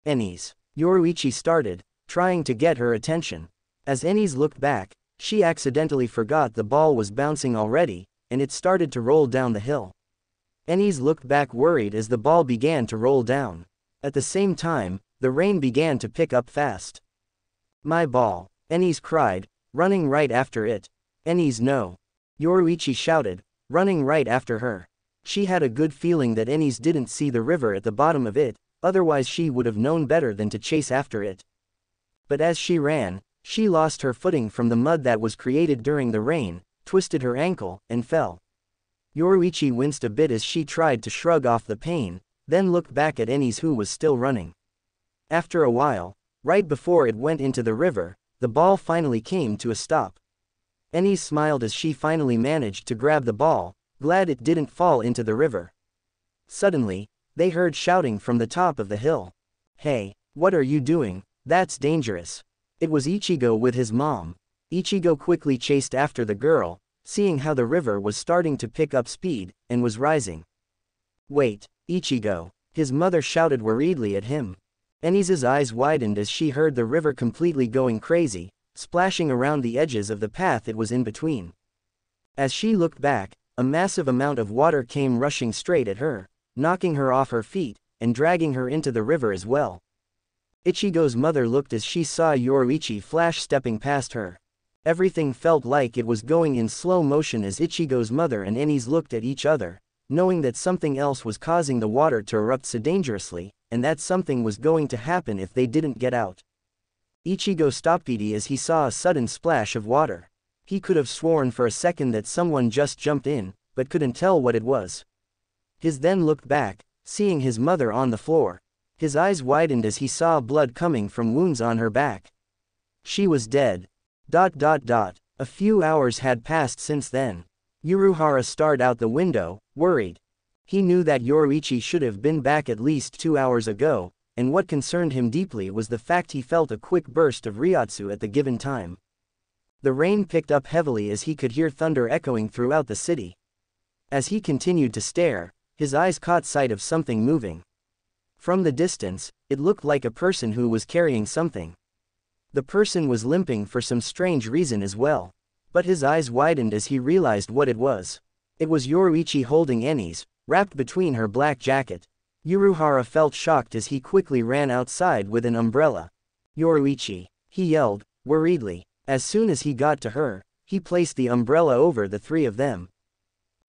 "Enies," Yoruichi started, trying to get her attention. As Enies looked back, she accidentally forgot the ball was bouncing already, and it started to roll down the hill. Enies looked back worried as the ball began to roll down. At the same time, the rain began to pick up fast. "My ball," Enies cried, running right after it. "Enies, no!" Yoruichi shouted, running right after her. She had a good feeling that Enies didn't see the river at the bottom of it, otherwise she would have known better than to chase after it. But as she ran, she lost her footing from the mud that was created during the rain, twisted her ankle, and fell. Yoruichi winced a bit as she tried to shrug off the pain, then looked back at Enies, who was still running. After a while, right before it went into the river, the ball finally came to a stop. Enies smiled as she finally managed to grab the ball, glad it didn't fall into the river. Suddenly, they heard shouting from the top of the hill. "Hey, what are you doing? That's dangerous." It was Ichigo with his mom. Ichigo quickly chased after the girl, seeing how the river was starting to pick up speed, and was rising. "Wait, Ichigo," his mother shouted worriedly at him. Enies' eyes widened as she heard the river completely going crazy, splashing around the edges of the path it was in between. As she looked back, a massive amount of water came rushing straight at her, knocking her off her feet, and dragging her into the river as well. Ichigo's mother looked as she saw Yoruichi flash stepping past her. Everything felt like it was going in slow motion as Ichigo's mother and Enies looked at each other, knowing that something else was causing the water to erupt so dangerously, and that something was going to happen if they didn't get out. Ichigo stopped as he saw a sudden splash of water. He could have sworn for a second that someone just jumped in, but couldn't tell what it was. His then looked back, seeing his mother on the floor. His eyes widened as he saw blood coming from wounds on her back. She was dead. A few hours had passed since then. Uruhara stared out the window, worried. He knew that Yoruichi should have been back at least 2 hours ago, and what concerned him deeply was the fact he felt a quick burst of Ryotsu at the given time. The rain picked up heavily as he could hear thunder echoing throughout the city. As he continued to stare, his eyes caught sight of something moving. From the distance, it looked like a person who was carrying something. The person was limping for some strange reason as well. But his eyes widened as he realized what it was. It was Yoruichi holding Enies, wrapped between her black jacket. Uruhara felt shocked as he quickly ran outside with an umbrella. "Yoruichi!" he yelled, worriedly. As soon as he got to her, He placed the umbrella over the three of them.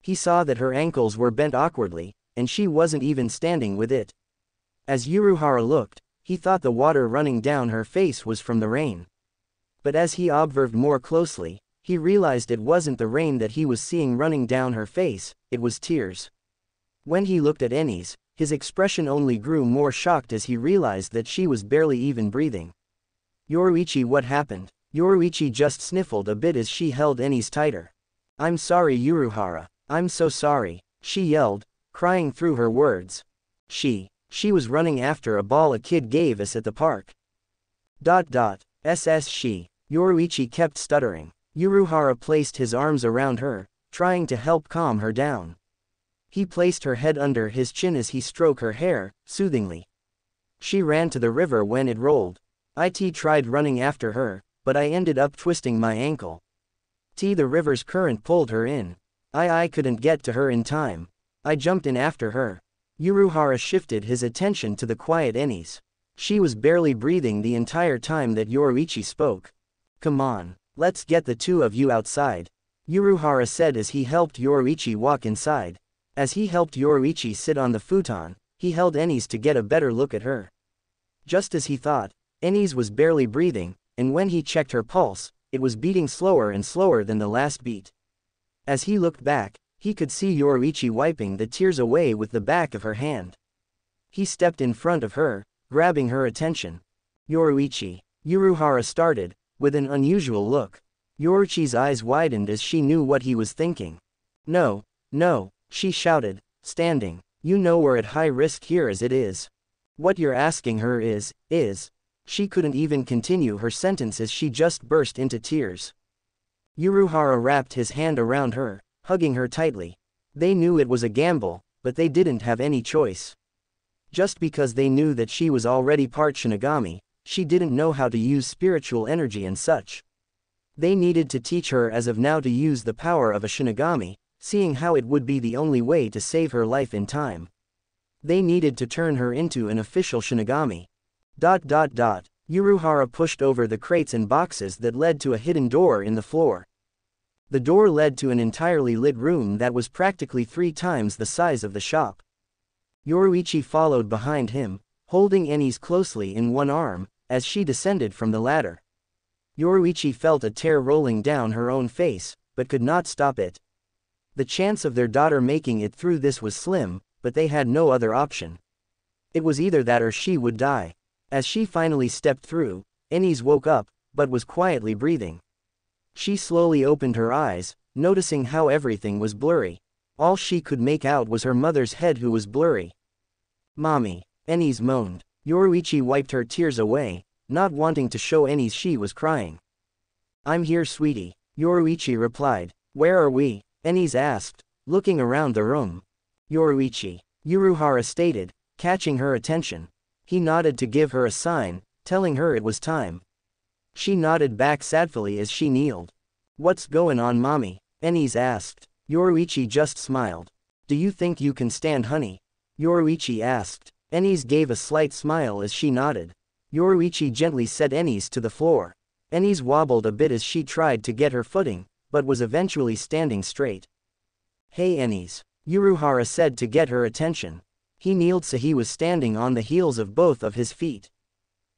He saw that her ankles were bent awkwardly, and she wasn't even standing with it. As Uruhara looked, he thought the water running down her face was from the rain. But as he observed more closely, he realized it wasn't the rain that he was seeing running down her face, it was tears. When he looked at Enies, his expression only grew more shocked as he realized that she was barely even breathing. Yoruichi, what happened? Yoruichi just sniffled a bit as she held Enies tighter. I'm sorry Uruhara, I'm so sorry, she yelled, crying through her words. She was running after a ball a kid gave us at the park. She. Yoruichi kept stuttering. Uruhara placed his arms around her, trying to help calm her down. He placed her head under his chin as he stroked her hair, soothingly. She ran to the river when it rolled. It tried running after her, but I ended up twisting my ankle. The river's current pulled her in. I couldn't get to her in time. I jumped in after her. Uruhara shifted his attention to the quiet Enies. She was barely breathing the entire time that Yoruichi spoke. Come on, let's get the two of you outside, Uruhara said as he helped Yoruichi walk inside. As he helped Yoruichi sit on the futon, he held Enies to get a better look at her. Just as he thought, Enies was barely breathing, and when he checked her pulse, it was beating slower and slower than the last beat. As he looked back, he could see Yoruichi wiping the tears away with the back of her hand. He stepped in front of her, grabbing her attention. Yoruichi, Uruhara started, with an unusual look. Yoruichi's eyes widened as she knew what he was thinking. No, she shouted, standing. You know we're at high risk here as it is. What you're asking her is. She couldn't even continue her sentence as she just burst into tears. Uruhara wrapped his hand around her, hugging her tightly. They knew it was a gamble, but they didn't have any choice. Just because they knew that she was already part Shinigami, she didn't know how to use spiritual energy and such. They needed to teach her as of now to use the power of a Shinigami, seeing how it would be the only way to save her life in time. They needed to turn her into an official Shinigami. Uruhara pushed over the crates and boxes that led to a hidden door in the floor. The door led to an entirely lit room that was practically 3 times the size of the shop. Yoruichi followed behind him, holding Enies closely in one arm, as she descended from the ladder. Yoruichi felt a tear rolling down her own face, but could not stop it. The chance of their daughter making it through this was slim, but they had no other option. It was either that or she would die. As she finally stepped through, Enies woke up, but was quietly breathing. She slowly opened her eyes, noticing how everything was blurry. All she could make out was her mother's head who was blurry. Mommy, Enies moaned. Yoruichi wiped her tears away, not wanting to show Enies she was crying. I'm here sweetie, Yoruichi replied. Where are we? Enies asked, looking around the room. Yoruichi, Uruhara stated, catching her attention. He nodded to give her a sign, telling her it was time. She nodded back sadly as she kneeled. What's going on mommy? Enies asked. Yoruichi just smiled. Do you think you can stand honey? Yoruichi asked. Enies gave a slight smile as she nodded. Yoruichi gently set Enies to the floor. Enies wobbled a bit as she tried to get her footing, but was eventually standing straight. Hey Enies, Uruhara said to get her attention. He kneeled so he was standing on the heels of both of his feet.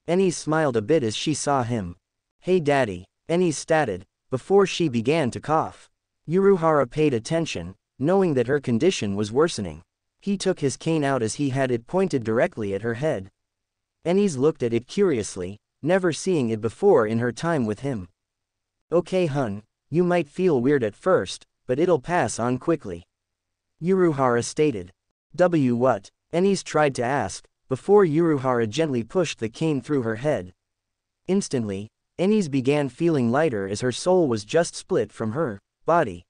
Enies smiled a bit as she saw him. Hey daddy, Enies stated, before she began to cough. Uruhara paid attention, knowing that her condition was worsening. He took his cane out as he had it pointed directly at her head. Enies looked at it curiously, never seeing it before in her time with him. Okay hun, you might feel weird at first, but it'll pass on quickly. Uruhara stated. What? Enies tried to ask, before Uruhara gently pushed the cane through her head. Instantly, Enies began feeling lighter as her soul was just split from her body.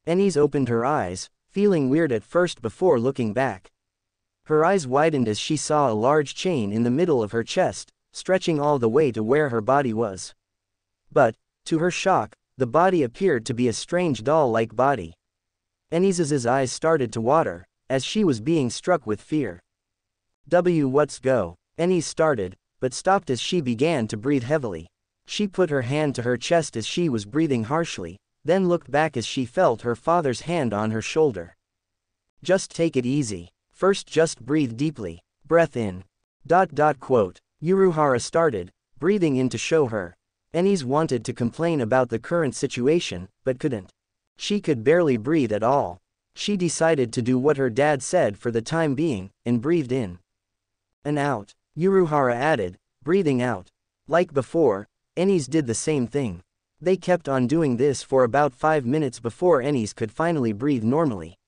Enies opened her eyes, feeling weird at first before looking back. Her eyes widened as she saw a large chain in the middle of her chest, stretching all the way to where her body was. But, to her shock, the body appeared to be a strange doll-like body. Enies's eyes started to water, as she was being struck with fear. What's go? Enies started, but stopped as she began to breathe heavily. She put her hand to her chest as she was breathing harshly, then looked back as she felt her father's hand on her shoulder. Just take it easy. First just breathe deeply. Breath in. Uruhara started, breathing in to show her. Enies wanted to complain about the current situation, but couldn't. She could barely breathe at all. She decided to do what her dad said for the time being, and breathed in. And out. Uruhara added, breathing out. Like before, Enies did the same thing. They kept on doing this for about 5 minutes before Enies could finally breathe normally.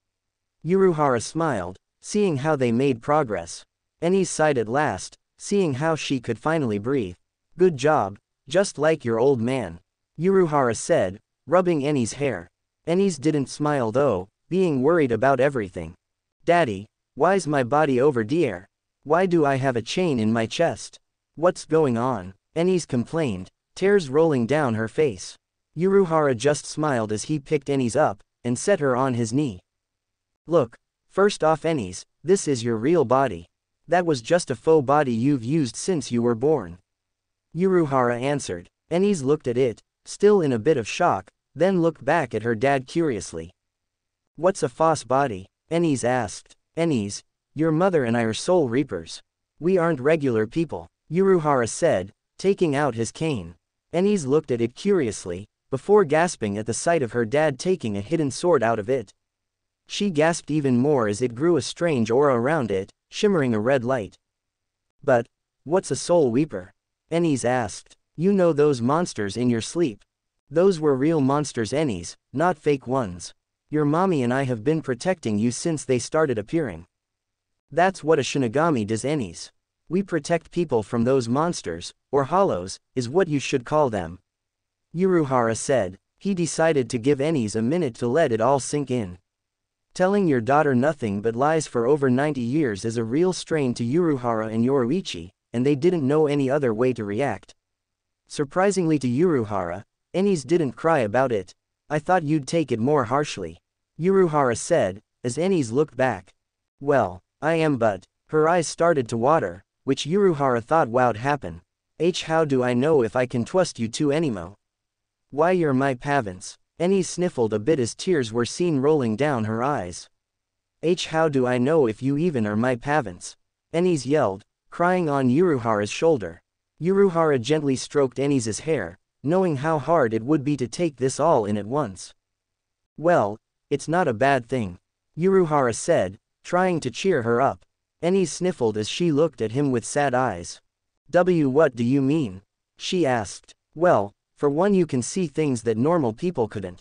Uruhara smiled, seeing how they made progress. Enies sighed at last, seeing how she could finally breathe. Good job, just like your old man. Uruhara said, rubbing Enies' hair. Enies didn't smile though, being worried about everything. Daddy, why's my body over there? Why do I have a chain in my chest? What's going on? Enies complained, tears rolling down her face. Uruhara just smiled as he picked Enies up, and set her on his knee. Look, first off Enies, this is your real body. That was just a faux body you've used since you were born. Uruhara answered. Enies looked at it, still in a bit of shock, then looked back at her dad curiously. What's a false body? Enies asked. Enies, your mother and I are soul reapers. We aren't regular people, Uruhara said, taking out his cane. Enies looked at it curiously, before gasping at the sight of her dad taking a hidden sword out of it. She gasped even more as it grew a strange aura around it, shimmering a red light. But, what's a soul reaper? Enies asked. You know those monsters in your sleep. Those were real monsters Enies, not fake ones. Your mommy and I have been protecting you since they started appearing. That's what a Shinigami does Enies. We protect people from those monsters, or hollows, is what you should call them. Uruhara said. He decided to give Enies a minute to let it all sink in. Telling your daughter nothing but lies for over 90 years is a real strain to Uruhara and Yoruichi, and they didn't know any other way to react. Surprisingly to Uruhara, Enies didn't cry about it. I thought you'd take it more harshly. Uruhara said, as Enies looked back. Well, I am but. Her eyes started to water, which Uruhara thought wow'd happen. How do I know if I can trust you two anymore? Why you're my parents. Enies sniffled a bit as tears were seen rolling down her eyes. How do I know if you even are my parents? Enies yelled, crying on Uruhara's shoulder. Uruhara gently stroked Enies' hair, knowing how hard it would be to take this all in at once. Well, it's not a bad thing, Uruhara said, trying to cheer her up. Enies sniffled as she looked at him with sad eyes. What do you mean? She asked. Well, for one you can see things that normal people couldn't.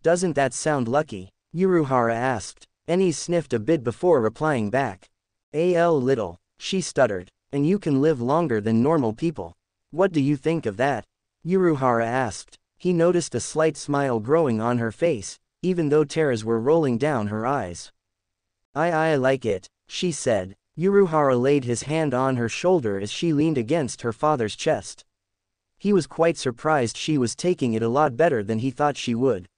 Doesn't that sound lucky? Uruhara asked. Enies sniffed a bit before replying back. Little, she stuttered. And you can live longer than normal people. What do you think of that? Uruhara asked. He noticed a slight smile growing on her face, even though tears were rolling down her eyes. I like it, she said. Uruhara laid his hand on her shoulder as she leaned against her father's chest. He was quite surprised she was taking it a lot better than he thought she would.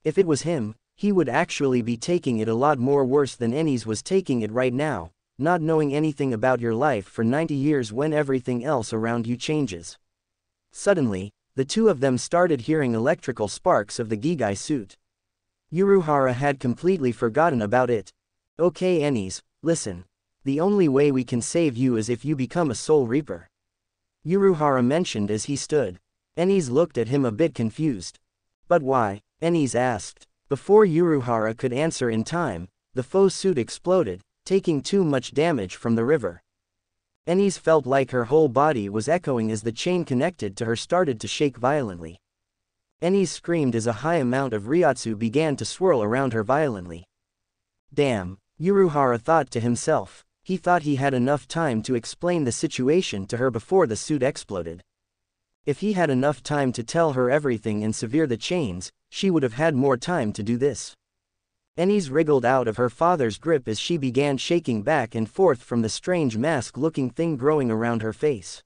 If it was him, he would actually be taking it a lot more worse than Enies was taking it right now, not knowing anything about your life for 90 years when everything else around you changes. Suddenly, the two of them started hearing electrical sparks of the Gigai suit. Uruhara had completely forgotten about it. Okay Enies, listen. The only way we can save you is if you become a soul reaper. Uruhara mentioned as he stood. Enies looked at him a bit confused. But why? Enies asked. Before Uruhara could answer in time, the faux suit exploded, taking too much damage from the river. Enies felt like her whole body was echoing as the chain connected to her started to shake violently. Enies screamed as a high amount of Ryotsu began to swirl around her violently. Damn, Uruhara thought to himself. He thought he had enough time to explain the situation to her before the suit exploded. If he had enough time to tell her everything and sever the chains, she would have had more time to do this. Enies wriggled out of her father's grip as she began shaking back and forth from the strange mask-looking thing growing around her face.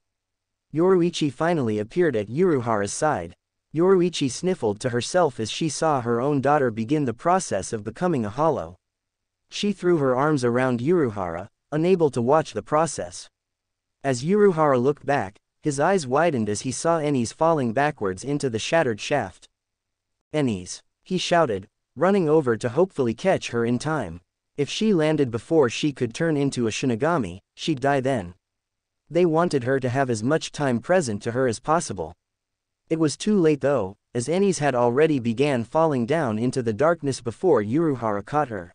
Yoruichi finally appeared at Uruhara's side. Yoruichi sniffled to herself as she saw her own daughter begin the process of becoming a hollow. She threw her arms around Uruhara, unable to watch the process. As Uruhara looked back, His eyes widened as he saw Enies falling backwards into the shattered shaft. Enies, he shouted, running over to hopefully catch her in time. If she landed before she could turn into a Shinigami, she'd die then. They wanted her to have as much time present to her as possible. It was too late though, as Enies had already began falling down into the darkness before Uruhara caught her.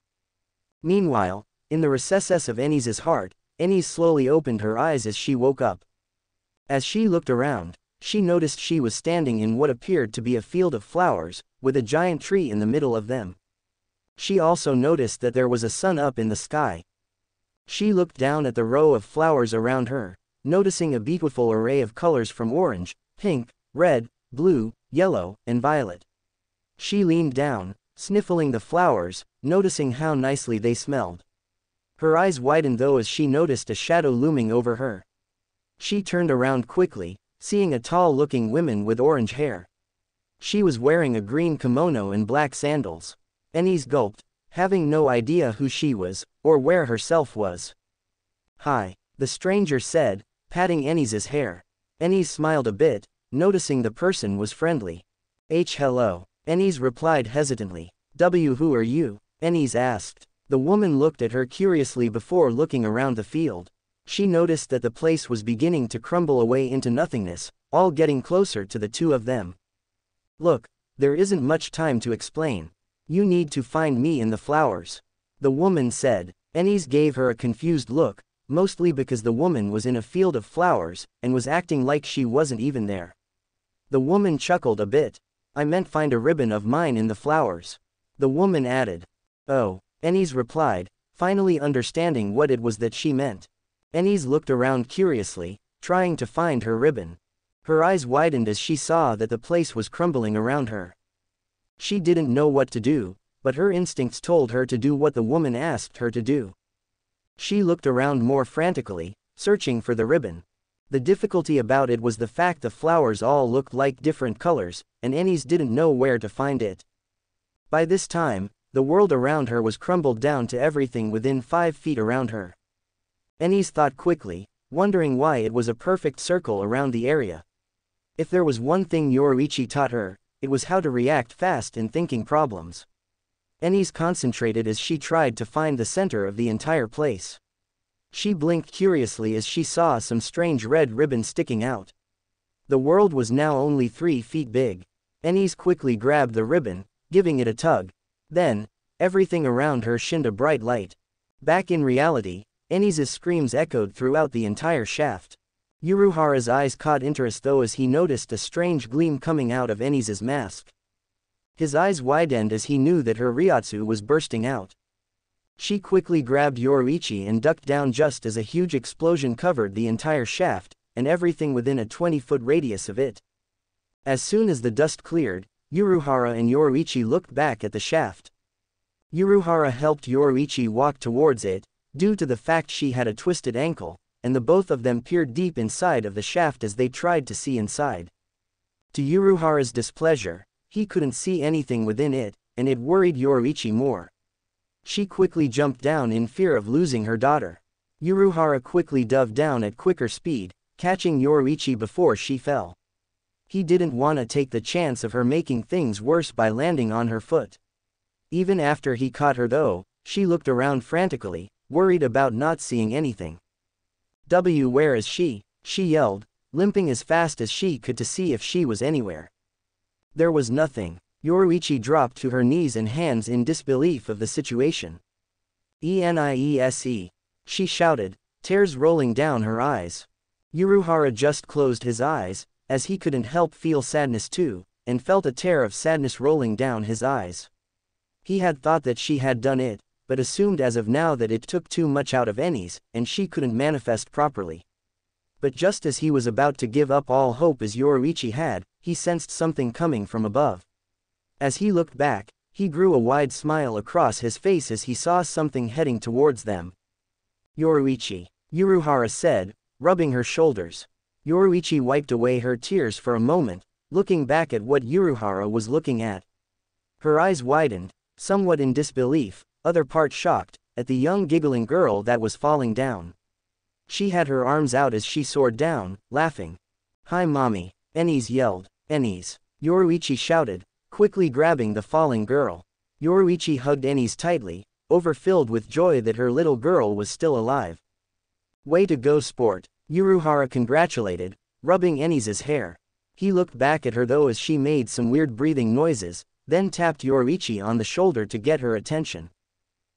Meanwhile, in the recesses of Enies' heart, Enies slowly opened her eyes as she woke up. As she looked around, she noticed she was standing in what appeared to be a field of flowers, with a giant tree in the middle of them. She also noticed that there was a sun up in the sky. She looked down at the row of flowers around her, noticing a beautiful array of colors from orange, pink, red, blue, yellow, and violet. She leaned down, sniffling the flowers, noticing how nicely they smelled. Her eyes widened though as she noticed a shadow looming over her. She turned around quickly, seeing a tall-looking woman with orange hair. She was wearing a green kimono and black sandals. Enies gulped, having no idea who she was, or where herself was. "Hi," the stranger said, patting Enies' hair. Enies smiled a bit, noticing the person was friendly. Hello," Enies replied hesitantly. Who are you?" Enies asked. The woman looked at her curiously before looking around the field. She noticed that the place was beginning to crumble away into nothingness, all getting closer to the two of them. "Look, there isn't much time to explain. You need to find me in the flowers," the woman said. Enies gave her a confused look, mostly because the woman was in a field of flowers, and was acting like she wasn't even there. The woman chuckled a bit. "I meant find a ribbon of mine in the flowers," the woman added. "Oh," Enies replied, finally understanding what it was that she meant. Enies looked around curiously, trying to find her ribbon. Her eyes widened as she saw that the place was crumbling around her. She didn't know what to do, but her instincts told her to do what the woman asked her to do. She looked around more frantically, searching for the ribbon. The difficulty about it was the fact the flowers all looked like different colors, and Enies didn't know where to find it. By this time, the world around her was crumbled down to everything within 5 feet around her. Enies thought quickly, wondering why it was a perfect circle around the area. If there was one thing Yoruichi taught her, it was how to react fast in thinking problems. Enies concentrated as she tried to find the center of the entire place. She blinked curiously as she saw some strange red ribbon sticking out. The world was now only 3 feet big. Enies quickly grabbed the ribbon, giving it a tug. Then, everything around her shined a bright light. Back in reality, Enies' screams echoed throughout the entire shaft. Uruhara's eyes caught interest though as he noticed a strange gleam coming out of Enies' mask. His eyes widened as he knew that her Ryotsu was bursting out. She quickly grabbed Yoruichi and ducked down just as a huge explosion covered the entire shaft, and everything within a 20-foot radius of it. As soon as the dust cleared, Uruhara and Yoruichi looked back at the shaft. Uruhara helped Yoruichi walk towards it, due to the fact she had a twisted ankle, and the both of them peered deep inside of the shaft as they tried to see inside. To Uruhara's displeasure, he couldn't see anything within it, and it worried Yoruichi more. She quickly jumped down in fear of losing her daughter. Uruhara quickly dove down at quicker speed, catching Yoruichi before she fell. He didn't want to take the chance of her making things worse by landing on her foot. Even after he caught her though, she looked around frantically, worried about not seeing anything. Where is she?" she yelled, limping as fast as she could to see if she was anywhere. There was nothing. Yoruichi dropped to her knees and hands in disbelief of the situation. "Eniese," she shouted, tears rolling down her eyes. Uruhara just closed his eyes, as he couldn't help feel sadness too, and felt a tear of sadness rolling down his eyes. He had thought that she had done it, but assumed as of now that it took too much out of Enies, and she couldn't manifest properly. But just as he was about to give up all hope as Yoruichi had, he sensed something coming from above. As he looked back, he grew a wide smile across his face as he saw something heading towards them. "Yoruichi," Uruhara said, rubbing her shoulders. Yoruichi wiped away her tears for a moment, looking back at what Uruhara was looking at. Her eyes widened, somewhat in disbelief, other part shocked, at the young giggling girl that was falling down. She had her arms out as she soared down, laughing. Hi mommy, Enies yelled. Enies. Yoruichi shouted, quickly grabbing the falling girl. Yoruichi hugged Enies tightly, overfilled with joy that her little girl was still alive. Way to go sport, Uruhara congratulated, rubbing Enies' hair. He looked back at her though as she made some weird breathing noises, then tapped Yoruichi on the shoulder to get her attention.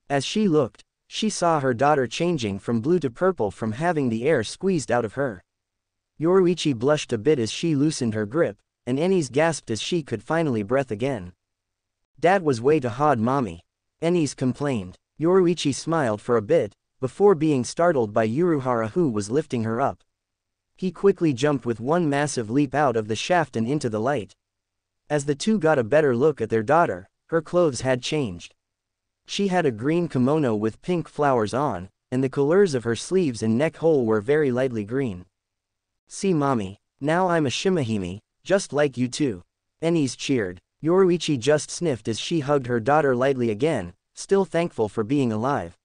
As she looked, she saw her daughter changing from blue to purple from having the air squeezed out of her. Yoruichi blushed a bit as she loosened her grip, and Enies gasped as she could finally breathe again. Dad was way too hard mommy, Enies complained. Yoruichi smiled for a bit, before being startled by Uruhara who was lifting her up. He quickly jumped with one massive leap out of the shaft and into the light. As the two got a better look at their daughter, her clothes had changed. She had a green kimono with pink flowers on, and the colors of her sleeves and neck hole were very lightly green. See mommy, now I'm a Shimahime, just like you too. Enies cheered. Yoruichi just sniffed as she hugged her daughter lightly again, still thankful for being alive.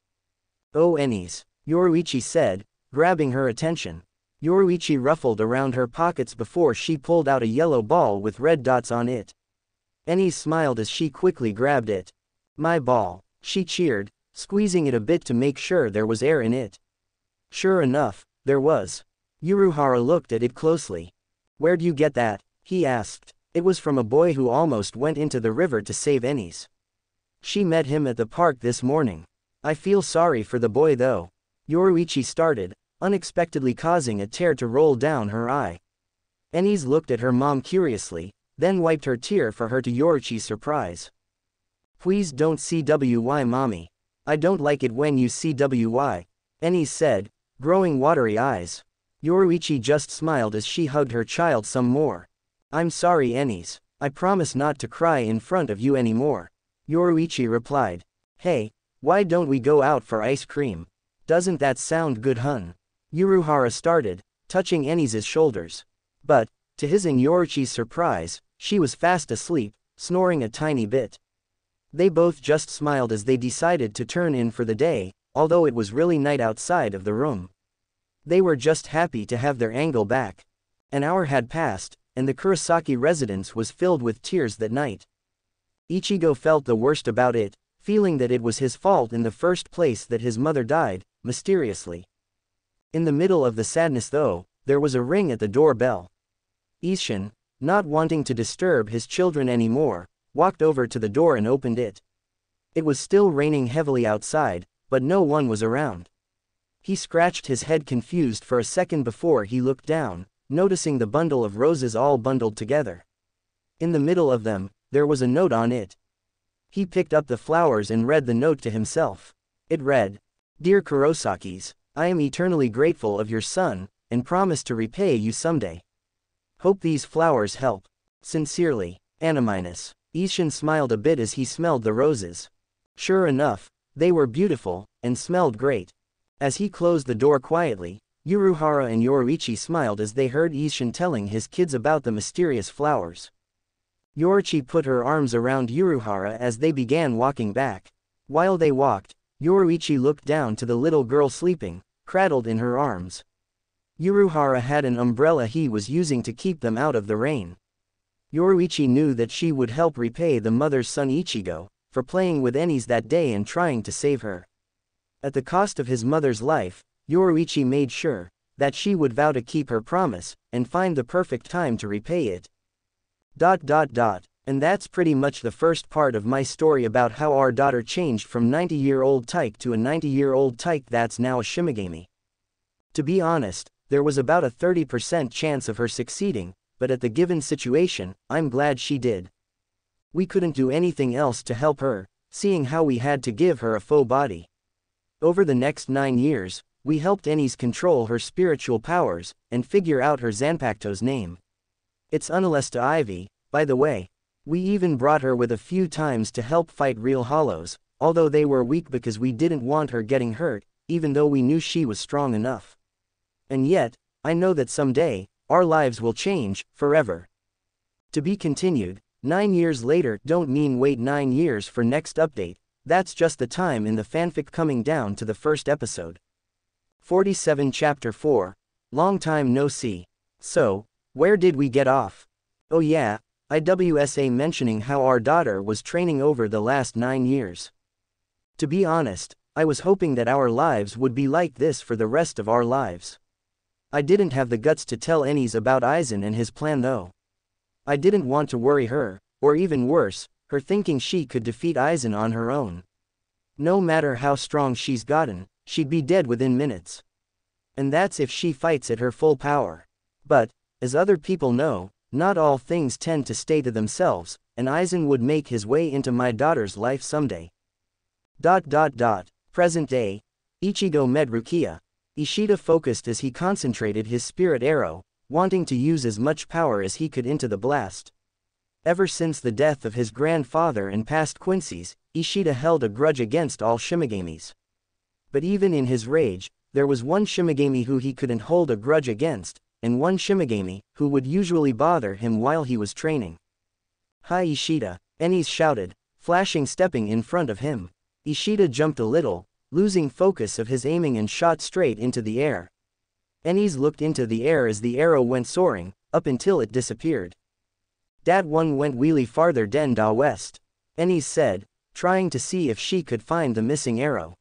Oh Enies, Yoruichi said, grabbing her attention. Yoruichi ruffled around her pockets before she pulled out a yellow ball with red dots on it. Enies smiled as she quickly grabbed it. My ball, she cheered, squeezing it a bit to make sure there was air in it. Sure enough, there was. Uruhara looked at it closely. Where'd you get that? He asked. It was from a boy who almost went into the river to save Enies. She met him at the park this morning. I feel sorry for the boy though. Yoruichi started, unexpectedly causing a tear to roll down her eye. Enies looked at her mom curiously, then wiped her tear for her to Yoruichi's surprise. Please don't CWY mommy. I don't like it when you CWY, Enies said, growing watery eyes. Yoruichi just smiled as she hugged her child some more. I'm sorry Enies, I promise not to cry in front of you anymore. Yoruichi replied. Hey, why don't we go out for ice cream? Doesn't that sound good hun? Uruhara started, touching Enies' shoulders. But, to his and Yoruichi's surprise, she was fast asleep, snoring a tiny bit. They both just smiled as they decided to turn in for the day, although it was really night outside of the room. They were just happy to have their angle back. An hour had passed, and the Kurosaki residence was filled with tears that night. Ichigo felt the worst about it, feeling that it was his fault in the first place that his mother died, mysteriously. In the middle of the sadness though, there was a ring at the doorbell. Isshin, not wanting to disturb his children anymore, walked over to the door and opened it. It was still raining heavily outside, but no one was around. He scratched his head confused for a second before he looked down, noticing the bundle of roses all bundled together. In the middle of them, there was a note on it. He picked up the flowers and read the note to himself. It read, Dear Kurosakis, I am eternally grateful of your son, and promise to repay you someday. Hope these flowers help. Sincerely, Animinus. Isshin smiled a bit as he smelled the roses. Sure enough, they were beautiful, and smelled great. As he closed the door quietly, Uruhara and Yoruichi smiled as they heard Isshin telling his kids about the mysterious flowers. Yoruichi put her arms around Uruhara as they began walking back. While they walked, Yoruichi looked down to the little girl sleeping, cradled in her arms. Uruhara had an umbrella he was using to keep them out of the rain. Yoruichi knew that she would help repay the mother's son Ichigo, for playing with Enies that day and trying to save her. At the cost of his mother's life, Yoruichi made sure that she would vow to keep her promise, and find the perfect time to repay it. And that's pretty much the first part of my story about how our daughter changed from 90-year-old Tyke to a 90-year-old Tyke that's now a Shimigami. To be honest, there was about a 30% chance of her succeeding, but at the given situation, I'm glad she did. We couldn't do anything else to help her, seeing how we had to give her a faux body. Over the next 9 years, we helped Enies control her spiritual powers, and figure out her Zanpakuto's name. It's Unalesta Ivy, by the way. We even brought her with a few times to help fight real hollows, although they were weak because we didn't want her getting hurt, even though we knew she was strong enough. And yet, I know that someday, our lives will change, forever. To be continued. 9 years later don't mean wait 9 years for next update, that's just the time in the fanfic coming down to the first episode. 47 Chapter 4. Long time no see. So, Where did we get off? Oh yeah, IWSA mentioning how our daughter was training over the last 9 years. To be honest, I was hoping that our lives would be like this for the rest of our lives. I didn't have the guts to tell Ennis about Aizen and his plan though. I didn't want to worry her, or even worse, her thinking she could defeat Aizen on her own. No matter how strong she's gotten, she'd be dead within minutes. And that's if she fights at her full power. But, as other people know, not all things tend to stay to themselves, and Aizen would make his way into my daughter's life someday. Present day. Ichigo med Rukia. Ishida focused as he concentrated his spirit arrow, wanting to use as much power as he could into the blast. Ever since the death of his grandfather and past Quincy's, Ishida held a grudge against all Shimigamis. But even in his rage, there was one Shimigami who he couldn't hold a grudge against, and one Shimigami who would usually bother him while he was training. "Hi Ishida," Ennis shouted, stepping in front of him. Ishida jumped a little, losing focus of his aiming and shot straight into the air. Ennis looked into the air as the arrow went soaring, up until it disappeared. "Dat one went wheelie farther den da west," Ennis said, trying to see if she could find the missing arrow.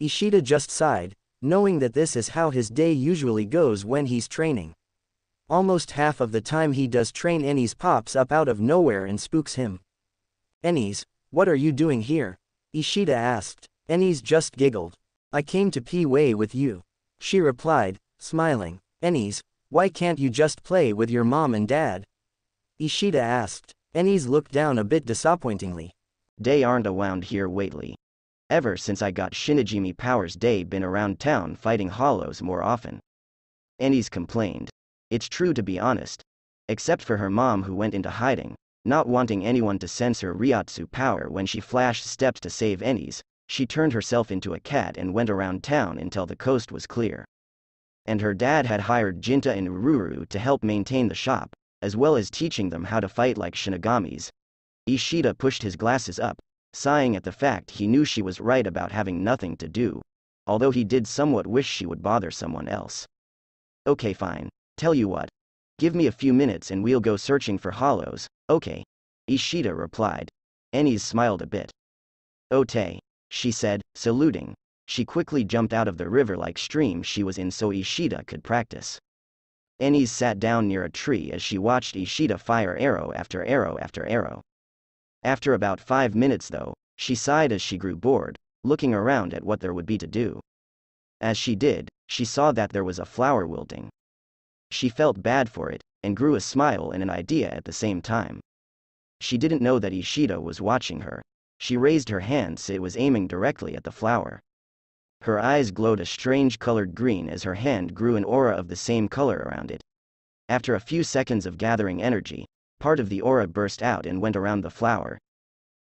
Ishida just sighed, knowing that this is how his day usually goes when he's training. Almost half of the time he does train, Ennis pops up out of nowhere and spooks him. "Ennis, what are you doing here?" Ishida asked. Ennis just giggled. "I came to play with you," she replied, smiling. "Ennis, why can't you just play with your mom and dad?" Ishida asked. Ennis looked down a bit disappointingly. "They aren't around here lately. Ever since I got Shinigami powers, they been around town fighting hollows more often." Ennis complained. It's true, to be honest. Except for her mom, who went into hiding, not wanting anyone to sense her Ryotsu power. When she flashed steps to save Ennis, she turned herself into a cat and went around town until the coast was clear. And her dad had hired Jinta and Ururu to help maintain the shop, as well as teaching them how to fight like Shinigamis. Ishida pushed his glasses up, sighing at the fact he knew she was right about having nothing to do, although he did somewhat wish she would bother someone else. "Okay, fine. Tell you what. Give me a few minutes and we'll go searching for hollows, okay?" Ishida replied. Ennis smiled a bit. "Okay," she said, saluting. She quickly jumped out of the river-like stream she was in so Ishida could practice. Ennis sat down near a tree as she watched Ishida fire arrow after arrow after arrow. After about 5 minutes though, she sighed as she grew bored, looking around at what there would be to do. As she did, she saw that there was a flower wilting. She felt bad for it, and grew a smile and an idea at the same time. She didn't know that Ishida was watching her. She raised her hand so it was aiming directly at the flower. Her eyes glowed a strange colored green as her hand grew an aura of the same color around it. After a few seconds of gathering energy, part of the aura burst out and went around the flower.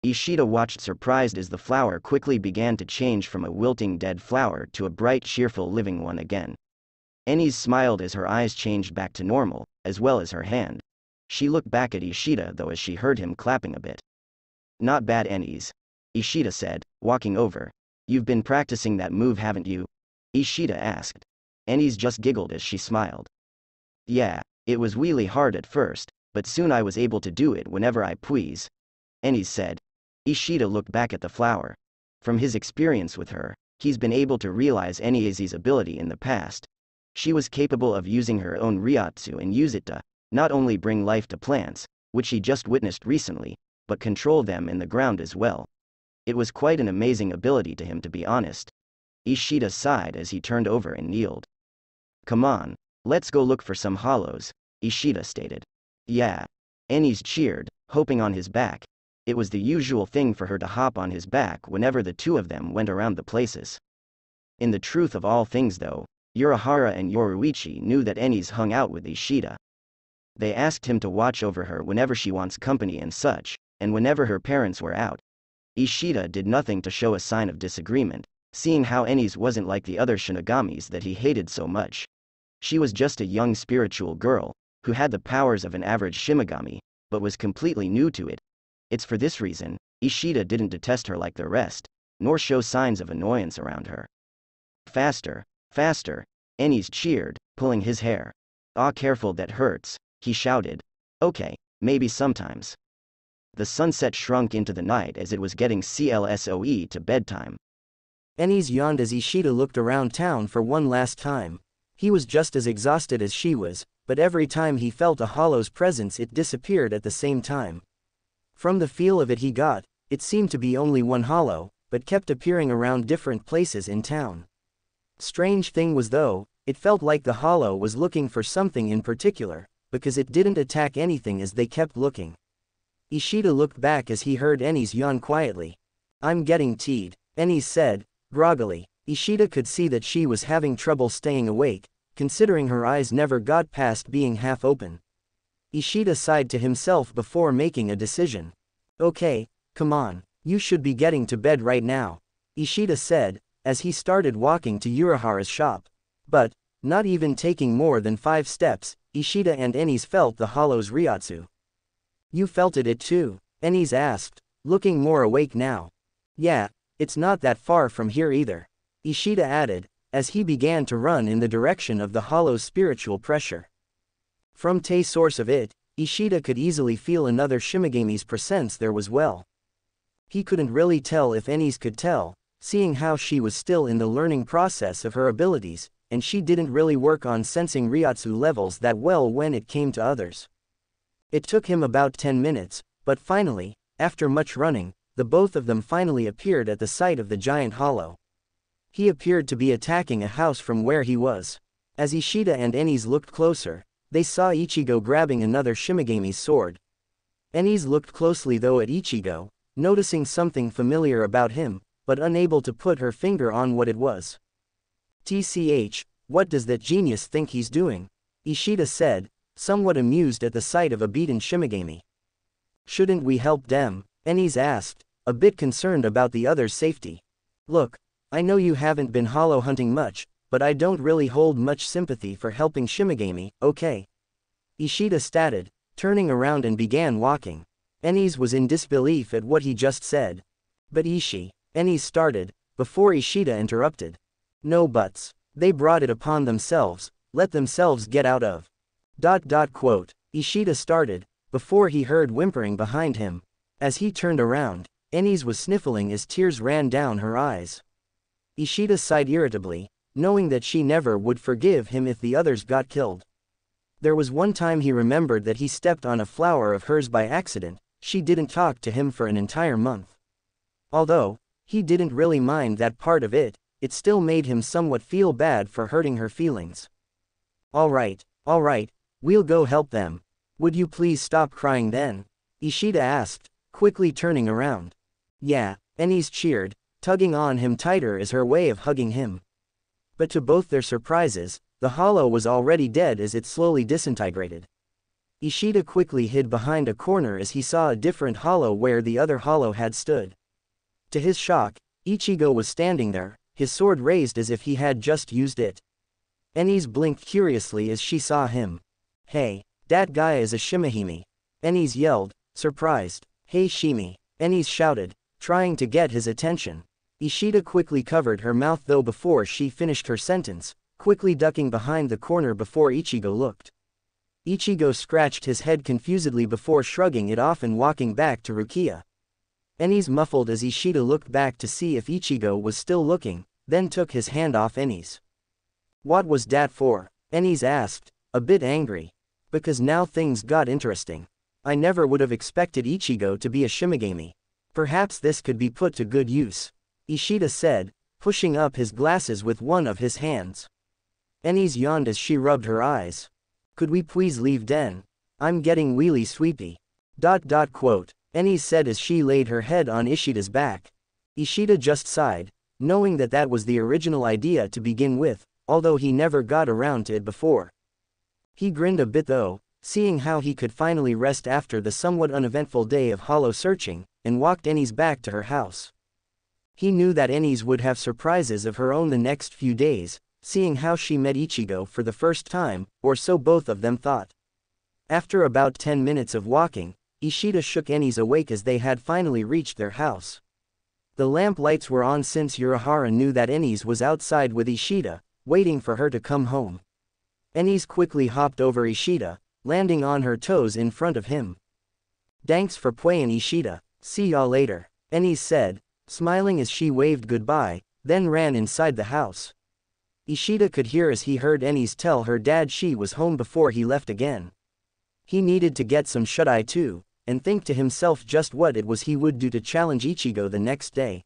Ishida watched surprised as the flower quickly began to change from a wilting dead flower to a bright cheerful living one again. Ennis smiled as her eyes changed back to normal, as well as her hand. She looked back at Ishida though as she heard him clapping a bit. "Not bad, Ennis," Ishida said, walking over. "You've been practicing that move, haven't you?" Ishida asked. Ennis just giggled as she smiled. "Yeah, it was really hard at first, but soon I was able to do it whenever I please," Ennis said. Ishida looked back at the flower. From his experience with her, he's been able to realize Ennis's ability in the past. She was capable of using her own Ryotsu and use it to not only bring life to plants, which he just witnessed recently, but control them in the ground as well. It was quite an amazing ability to him, to be honest. Ishida sighed as he turned over and kneeled. "Come on, let's go look for some hollows," Ishida stated. "Yeah." Ennis cheered, hopping on his back. It was the usual thing for her to hop on his back whenever the two of them went around the places. In the truth of all things though, Uruhara and Yoruichi knew that Ennis hung out with Ishida. They asked him to watch over her whenever she wants company and such, and whenever her parents were out. Ishida did nothing to show a sign of disagreement, seeing how Ennis wasn't like the other Shinigamis that he hated so much. She was just a young spiritual girl, who had the powers of an average Shimigami, but was completely new to it. It's for this reason, Ishida didn't detest her like the rest, nor show signs of annoyance around her. "Faster, faster," Ennis cheered, pulling his hair. "Ah, careful, that hurts," he shouted. Okay, maybe sometimes. The sunset shrunk into the night as it was getting close to bedtime. Enies yawned as Ishida looked around town for one last time. He was just as exhausted as she was, but every time he felt a hollow's presence it disappeared at the same time. From the feel of it he got, it seemed to be only one hollow, but kept appearing around different places in town. Strange thing was though, it felt like the hollow was looking for something in particular, because it didn't attack anything as they kept looking. Ishida looked back as he heard Enies yawn quietly. I'm getting teed, Enies said, groggily. Ishida could see that she was having trouble staying awake, considering her eyes never got past being half open. Ishida sighed to himself before making a decision. Okay, come on, you should be getting to bed right now, Ishida said, as he started walking to Uruhara's shop. But, not even taking more than 5 steps, Ishida and Enies felt the hollow's Ryotsu. You felt it too? Enies asked, looking more awake now. Yeah, it's not that far from here either, Ishida added, as he began to run in the direction of the hollow's spiritual pressure. From the source of it, Ishida could easily feel another Shimigami's presence there was well. He couldn't really tell if Enies could tell, seeing how she was still in the learning process of her abilities, and she didn't really work on sensing Ryotsu levels that well when it came to others. It took him about 10 minutes, but finally, after much running, the both of them finally appeared at the site of the giant hollow. He appeared to be attacking a house from where he was. As Ishida and Enies looked closer, they saw Ichigo grabbing another Shimigami's sword. Enies looked closely though at Ichigo, noticing something familiar about him, but unable to put her finger on what it was. TCH, what does that genius think he's doing? Ishida said, somewhat amused at the sight of a beaten Shimigami. Shouldn't we help them? Enies asked, a bit concerned about the other's safety. Look, I know you haven't been hollow hunting much, but I don't really hold much sympathy for helping Shimigami, okay? Ishida stated, turning around and began walking. Enies was in disbelief at what he just said. But Enies started, before Ishida interrupted. No buts. They brought it upon themselves, let themselves get out of. Ishida started, before he heard whimpering behind him. As he turned around, Enies was sniffling as tears ran down her eyes. Ishida sighed irritably, knowing that she never would forgive him if the others got killed. There was one time he remembered that he stepped on a flower of hers by accident. She didn't talk to him for an entire month. Although he didn't really mind that part of it, it still made him somewhat feel bad for hurting her feelings. All right, we'll go help them. Would you please stop crying then? Ishida asked, quickly turning around. Yeah, Enies cheered, tugging on him tighter as her way of hugging him. But to both their surprises, the hollow was already dead as it slowly disintegrated. Ishida quickly hid behind a corner as he saw a different hollow where the other hollow had stood. To his shock, Ichigo was standing there, his sword raised as if he had just used it. Enies blinked curiously as she saw him. Hey, that guy is a Shimihime. Enies yelled, surprised. Hey Shimi, Enies shouted, trying to get his attention. Ishida quickly covered her mouth though before she finished her sentence, quickly ducking behind the corner before Ichigo looked. Ichigo scratched his head confusedly before shrugging it off and walking back to Rukia. Enies muffled as Ishida looked back to see if Ichigo was still looking, then took his hand off Enies. What was that for? Enies asked, a bit angry. Because now things got interesting. I never would have expected Ichigo to be a Shimigami. Perhaps this could be put to good use, Ishida said, pushing up his glasses with one of his hands. Enies yawned as she rubbed her eyes. Could we please leave den? I'm getting really sleepy. Enies said as she laid her head on Ishida's back. Ishida just sighed, knowing that that was the original idea to begin with, although he never got around to it before. He grinned a bit though, seeing how he could finally rest after the somewhat uneventful day of hollow searching, and walked Enies back to her house. He knew that Enies would have surprises of her own the next few days, seeing how she met Ichigo for the first time, or so both of them thought. After about 10 minutes of walking, Ishida shook Enies awake as they had finally reached their house. The lamp lights were on since Uruhara knew that Enies was outside with Ishida, waiting for her to come home. Enies quickly hopped over Ishida, landing on her toes in front of him. "Thanks for playing, Ishida. See y'all later," Enies said, smiling as she waved goodbye, then ran inside the house. Ishida could hear as he heard Enies tell her dad she was home before he left again. He needed to get some shut-eye too, and think to himself just what it was he would do to challenge Ichigo the next day.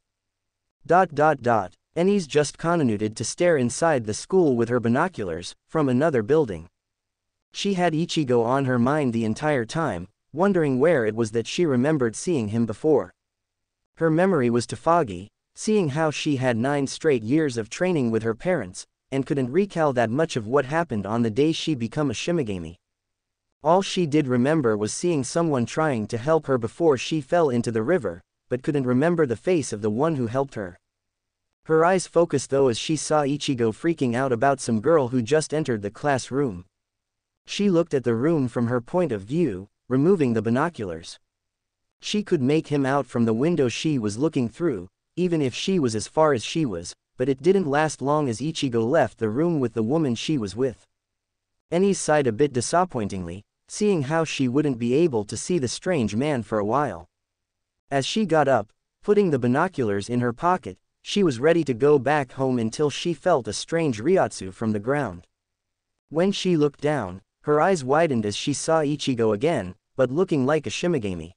Enies just continued to stare inside the school with her binoculars, from another building. She had Ichigo on her mind the entire time, wondering where it was that she remembered seeing him before. Her memory was too foggy, seeing how she had 9 straight years of training with her parents, and couldn't recall that much of what happened on the day she became a Shimigami. All she did remember was seeing someone trying to help her before she fell into the river, but couldn't remember the face of the one who helped her. Her eyes focused though as she saw Ichigo freaking out about some girl who just entered the classroom. She looked at the room from her point of view, removing the binoculars. She could make him out from the window she was looking through, even if she was as far as she was, but it didn't last long as Ichigo left the room with the woman she was with. Enies sighed a bit disappointingly, seeing how she wouldn't be able to see the strange man for a while. As she got up, putting the binoculars in her pocket, she was ready to go back home until she felt a strange ryotsu from the ground. When she looked down, her eyes widened as she saw Ichigo again, but looking like a Shimigami.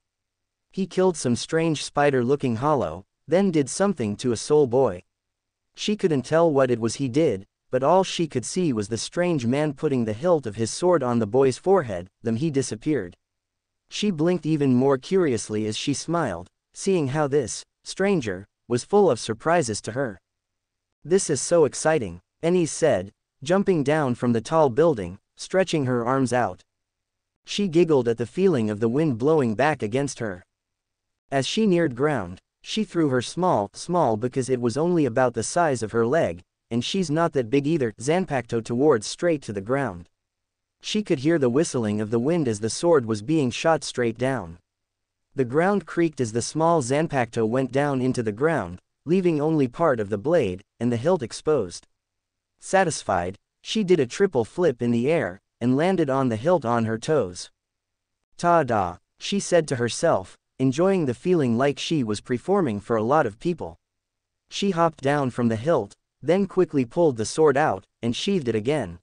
He killed some strange spider-looking hollow, then did something to a soul boy. She couldn't tell what it was he did, but all she could see was the strange man putting the hilt of his sword on the boy's forehead, then he disappeared. She blinked even more curiously as she smiled, seeing how this stranger was full of surprises to her. "This is so exciting," Enies said, jumping down from the tall building, stretching her arms out. She giggled at the feeling of the wind blowing back against her. As she neared ground, she threw her small because it was only about the size of her leg, and she's not that big either, Zanpakuto towards straight to the ground. She could hear the whistling of the wind as the sword was being shot straight down. The ground creaked as the small Zanpakuto went down into the ground, leaving only part of the blade, and the hilt exposed. Satisfied, she did a triple flip in the air, and landed on the hilt on her toes. "Ta-da," she said to herself, enjoying the feeling like she was performing for a lot of people. She hopped down from the hilt, then quickly pulled the sword out, and sheathed it again.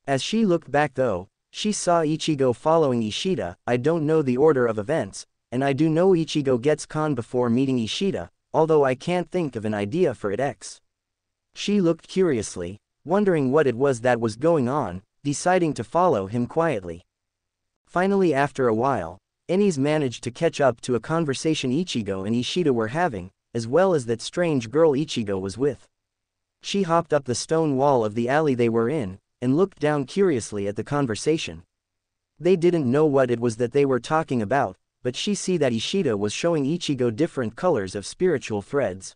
As she looked back though, she saw Ichigo following Ishida. "I don't know the order of events, and I do know Ichigo gets Kon before meeting Ishida, although I can't think of an idea for it." She looked curiously, wondering what it was that was going on, deciding to follow him quietly. Finally, after a while, Enies managed to catch up to a conversation Ichigo and Ishida were having, as well as that strange girl Ichigo was with. She hopped up the stone wall of the alley they were in, and looked down curiously at the conversation. They didn't know what it was that they were talking about, but she see that Ishida was showing Ichigo different colors of spiritual threads.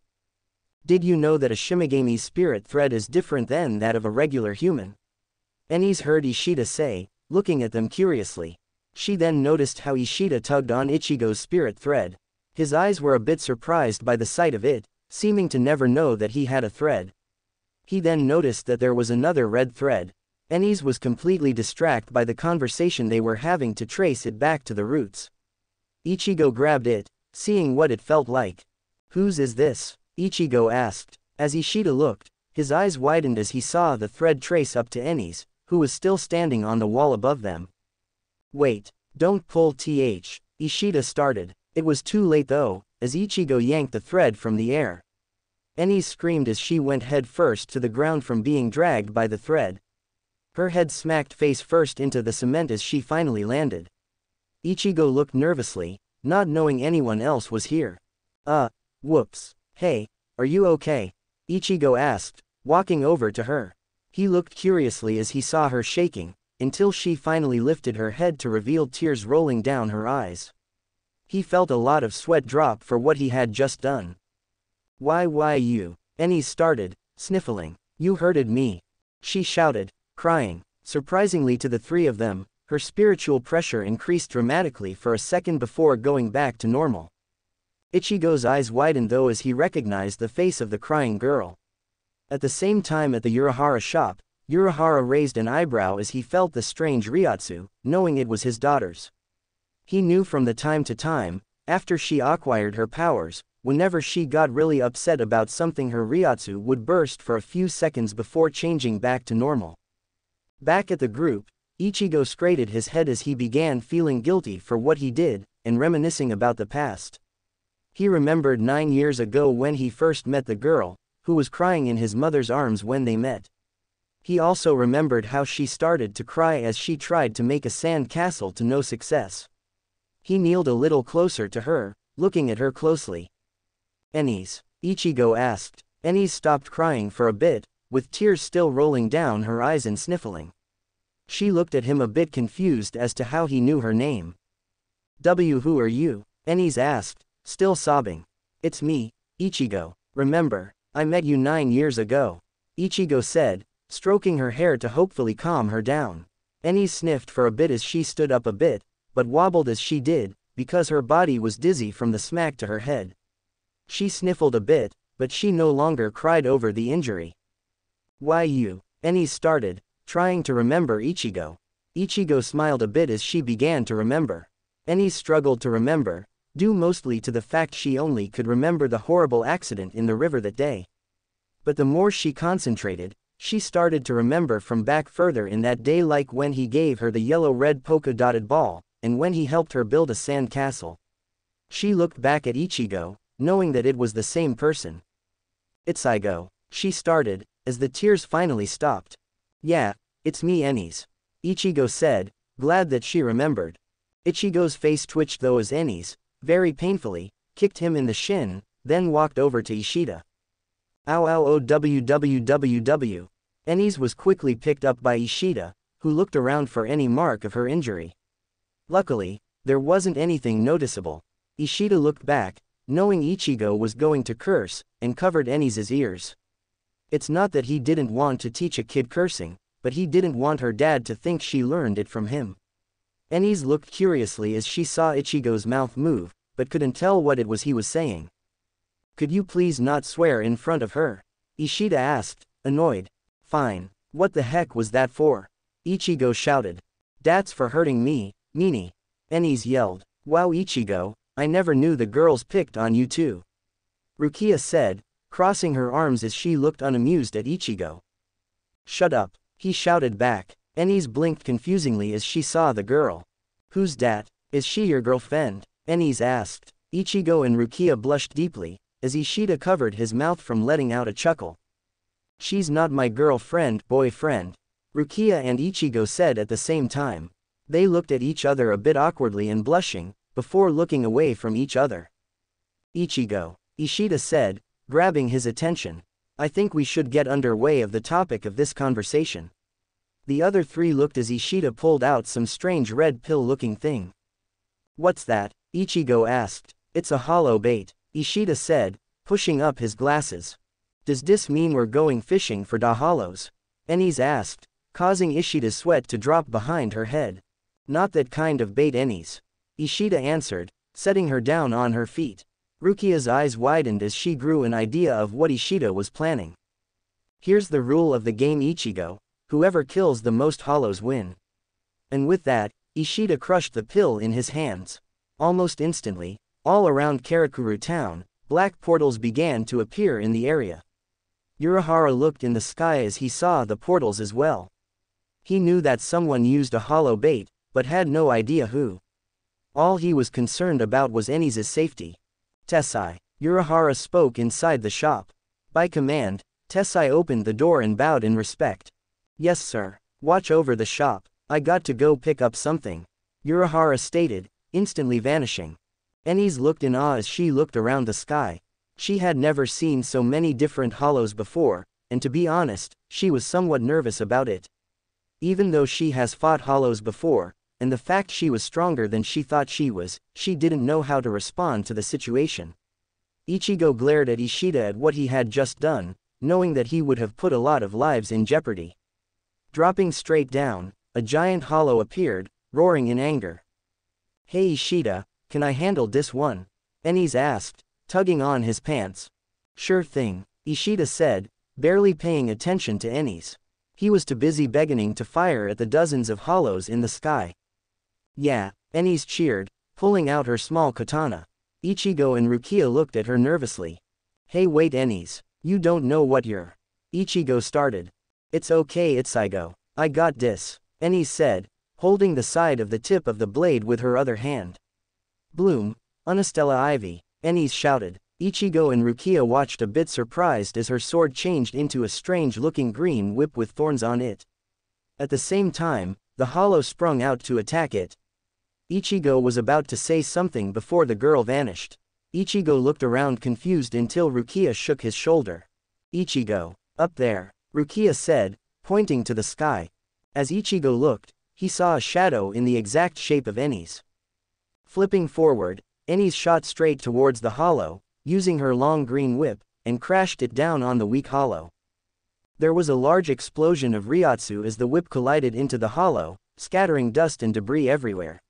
"Did you know that a Shimigami's spirit thread is different than that of a regular human?" Enies heard Ishida say, looking at them curiously. She then noticed how Ishida tugged on Ichigo's spirit thread. His eyes were a bit surprised by the sight of it, seeming to never know that he had a thread. He then noticed that there was another red thread. Enies was completely distracted by the conversation they were having to trace it back to the roots. Ichigo grabbed it, seeing what it felt like. "Whose is this?" Ichigo asked. As Ishida looked, his eyes widened as he saw the thread trace up to Enies, who was still standing on the wall above them. "Wait, don't pull th," Ishida started. It was too late though, as Ichigo yanked the thread from the air. Enies screamed as she went head first to the ground from being dragged by the thread. Her head smacked face first into the cement as she finally landed. Ichigo looked nervously, not knowing anyone else was here. Whoops. Hey, are you okay?" Ichigo asked, walking over to her. He looked curiously as he saw her shaking, until she finally lifted her head to reveal tears rolling down her eyes. He felt a lot of sweat drop for what he had just done. Why you?" Enies started, sniffling. "You hurted me," she shouted, crying. Surprisingly to the three of them, her spiritual pressure increased dramatically for a second before going back to normal. Ichigo's eyes widened though as he recognized the face of the crying girl. At the same time at the Uruhara shop, Uruhara raised an eyebrow as he felt the strange Ryotsu, knowing it was his daughter's. He knew from the time to time, after she acquired her powers, whenever she got really upset about something her Ryotsu would burst for a few seconds before changing back to normal. Back at the group, Ichigo scratched his head as he began feeling guilty for what he did, and reminiscing about the past. He remembered 9 years ago when he first met the girl, who was crying in his mother's arms when they met. He also remembered how she started to cry as she tried to make a sand castle to no success. He kneeled a little closer to her, looking at her closely. "Enies?" Ichigo asked. Enies stopped crying for a bit, with tears still rolling down her eyes and sniffling. She looked at him a bit confused as to how he knew her name. "Who are you?" Enies asked, still sobbing. "It's me, Ichigo. Remember, I met you 9 years ago," Ichigo said, stroking her hair to hopefully calm her down. Enies sniffed for a bit as she stood up a bit, but wobbled as she did, because her body was dizzy from the smack to her head. She sniffled a bit, but she no longer cried over the injury. "Why you?" Enies started, trying to remember Ichigo. Ichigo smiled a bit as she began to remember. Enies struggled to remember, due mostly to the fact she only could remember the horrible accident in the river that day. But the more she concentrated, she started to remember from back further in that day, like when he gave her the yellow-red polka-dotted ball, and when he helped her build a sand castle. She looked back at Ichigo, knowing that it was the same person. "It's Ichigo," she started, as the tears finally stopped. "Yeah, it's me, Enies," Ichigo said, glad that she remembered. Ichigo's face twitched though as Enies, very painfully, kicked him in the shin, then walked over to Ishida. "Ow ow oh www." Enies was quickly picked up by Ishida, who looked around for any mark of her injury. Luckily, there wasn't anything noticeable. Ishida looked back, knowing Ichigo was going to curse, and covered Enies' ears. It's not that he didn't want to teach a kid cursing, but he didn't want her dad to think she learned it from him. Enies looked curiously as she saw Ichigo's mouth move, but couldn't tell what it was he was saying. "Could you please not swear in front of her?" Ishida asked, annoyed. "Fine. What the heck was that for?" Ichigo shouted. "That's for hurting me, meanie," Enies yelled. "Wow Ichigo, I never knew the girls picked on you too," Rukia said, crossing her arms as she looked unamused at Ichigo. "Shut up," he shouted back. Enies blinked confusingly as she saw the girl. "Who's dat? Is she your girlfriend?" Enies asked. Ichigo and Rukia blushed deeply, as Ishida covered his mouth from letting out a chuckle. "She's not my girlfriend, boyfriend," Rukia and Ichigo said at the same time. They looked at each other a bit awkwardly and blushing, before looking away from each other. "Ichigo," Ishida said, grabbing his attention. "I think we should get underway of the topic of this conversation." The other three looked as Ishida pulled out some strange red pill-looking thing. "What's that?" Ichigo asked. "It's a hollow bait," Ishida said, pushing up his glasses. "Does this mean we're going fishing for da hollows?" Enies asked, causing Ishida's sweat to drop behind her head. "Not that kind of bait, Enies," Ishida answered, setting her down on her feet. Rukia's eyes widened as she grew an idea of what Ishida was planning. "Here's the rule of the game, Ichigo. Whoever kills the most hollows win." And with that, Ishida crushed the pill in his hands. Almost instantly, all around Karakuru town, black portals began to appear in the area. Uruhara looked in the sky as he saw the portals as well. He knew that someone used a hollow bait, but had no idea who. All he was concerned about was Enies' safety. "Tessai," Uruhara spoke inside the shop. By command, Tessai opened the door and bowed in respect. "Yes sir. Watch over the shop. I got to go pick up something," Uruhara stated, instantly vanishing. Enies looked in awe as she looked around the sky. She had never seen so many different hollows before, and to be honest, she was somewhat nervous about it. Even though she has fought hollows before, and the fact she was stronger than she thought she was, she didn't know how to respond to the situation. Ichigo glared at Ishida at what he had just done, knowing that he would have put a lot of lives in jeopardy. Dropping straight down, a giant hollow appeared, roaring in anger. "Hey Ishida, can I handle this one?" Enies asked, tugging on his pants. "Sure thing," Ishida said, barely paying attention to Enies. He was too busy begging to fire at the dozens of hollows in the sky. Yeah, Enies cheered, pulling out her small katana. Ichigo and Rukia looked at her nervously. Hey wait Enies, you don't know what you're. Ichigo started. It's okay Ichigo, I got this, Enies said, holding the side of the tip of the blade with her other hand. Bloom, Unastella Ivy, Enies shouted. Ichigo and Rukia watched a bit surprised as her sword changed into a strange-looking green whip with thorns on it. At the same time, the hollow sprung out to attack it. Ichigo was about to say something before the girl vanished. Ichigo looked around confused until Rukia shook his shoulder. Ichigo, up there, Rukia said, pointing to the sky. As Ichigo looked, he saw a shadow in the exact shape of Enies. Flipping forward, Enies shot straight towards the hollow, using her long green whip, and crashed it down on the weak hollow. There was a large explosion of Ryotsu as the whip collided into the hollow, scattering dust and debris everywhere.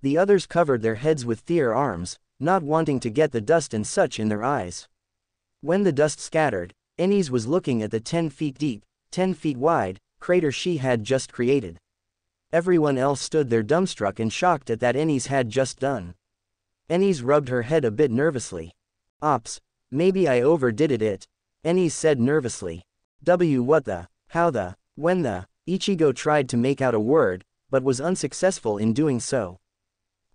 The others covered their heads with their arms, not wanting to get the dust and such in their eyes. When the dust scattered, Enies was looking at the 10 feet deep, 10 feet wide, crater she had just created. Everyone else stood there dumbstruck and shocked at that Enies had just done. Enies rubbed her head a bit nervously. Ops, maybe I overdid it, Enies said nervously. What the, how the, when the, Ichigo tried to make out a word, but was unsuccessful in doing so.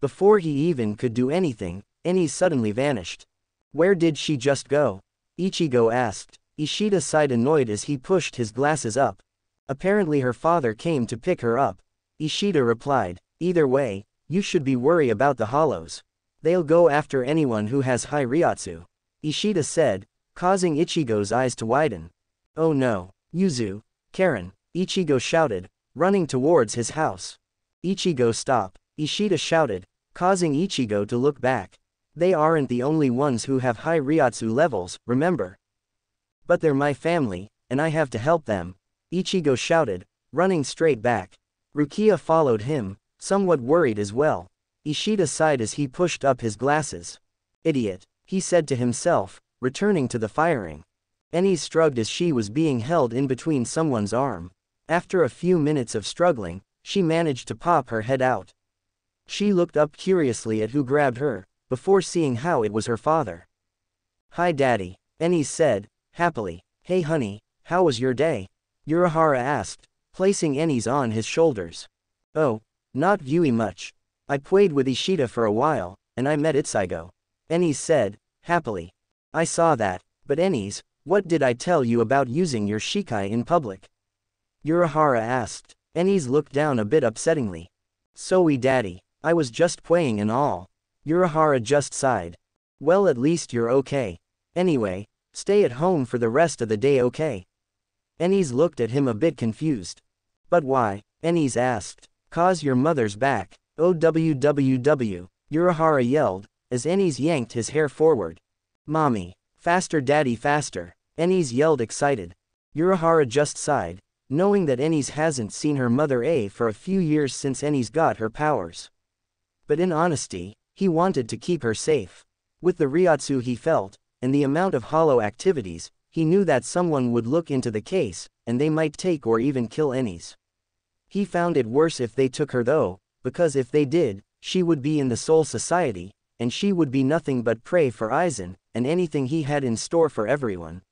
Before he even could do anything, Enies suddenly vanished. Where did she just go? Ichigo asked. Ishida sighed annoyed as he pushed his glasses up. Apparently her father came to pick her up. Ishida replied, either way, you should be worried about the hollows. They'll go after anyone who has high Ryotsu. Ishida said, causing Ichigo's eyes to widen. Oh no, Yuzu, Karen, Ichigo shouted, running towards his house. Ichigo stop, Ishida shouted, causing Ichigo to look back. They aren't the only ones who have high Ryotsu levels, remember? But they're my family, and I have to help them, Ichigo shouted, running straight back. Rukia followed him, somewhat worried as well. Ishida sighed as he pushed up his glasses. Idiot, he said to himself, returning to the firing. Enies shrugged as she was being held in between someone's arm. After a few minutes of struggling, she managed to pop her head out. She looked up curiously at who grabbed her, before seeing how it was her father. Hi Daddy, Enies said, happily. Hey honey, how was your day? Uruhara asked, placing Enies on his shoulders. Oh, not very much. I played with Ishida for a while, and I met Ichigo. Enies said, happily. I saw that, but Enies, what did I tell you about using your shikai in public? Uruhara asked. Enies looked down a bit upsettingly. Sorry Daddy, I was just playing and all. Uruhara just sighed. Well at least you're okay. Anyway, stay at home for the rest of the day okay? Enies looked at him a bit confused. But why? Enies asked. Cause your mother's back. OWWW, Uruhara yelled, as Enies yanked his hair forward. Mommy, faster Daddy faster, Enies yelled excited. Uruhara just sighed, knowing that Enies hasn't seen her mother for a few years since Enies got her powers. But in honesty, he wanted to keep her safe. With the Ryotsu he felt, and the amount of hollow activities, he knew that someone would look into the case, and they might take or even kill Enies. He found it worse if they took her though, because if they did, she would be in the Soul Society, and she would be nothing but prey for Aizen, and anything he had in store for everyone.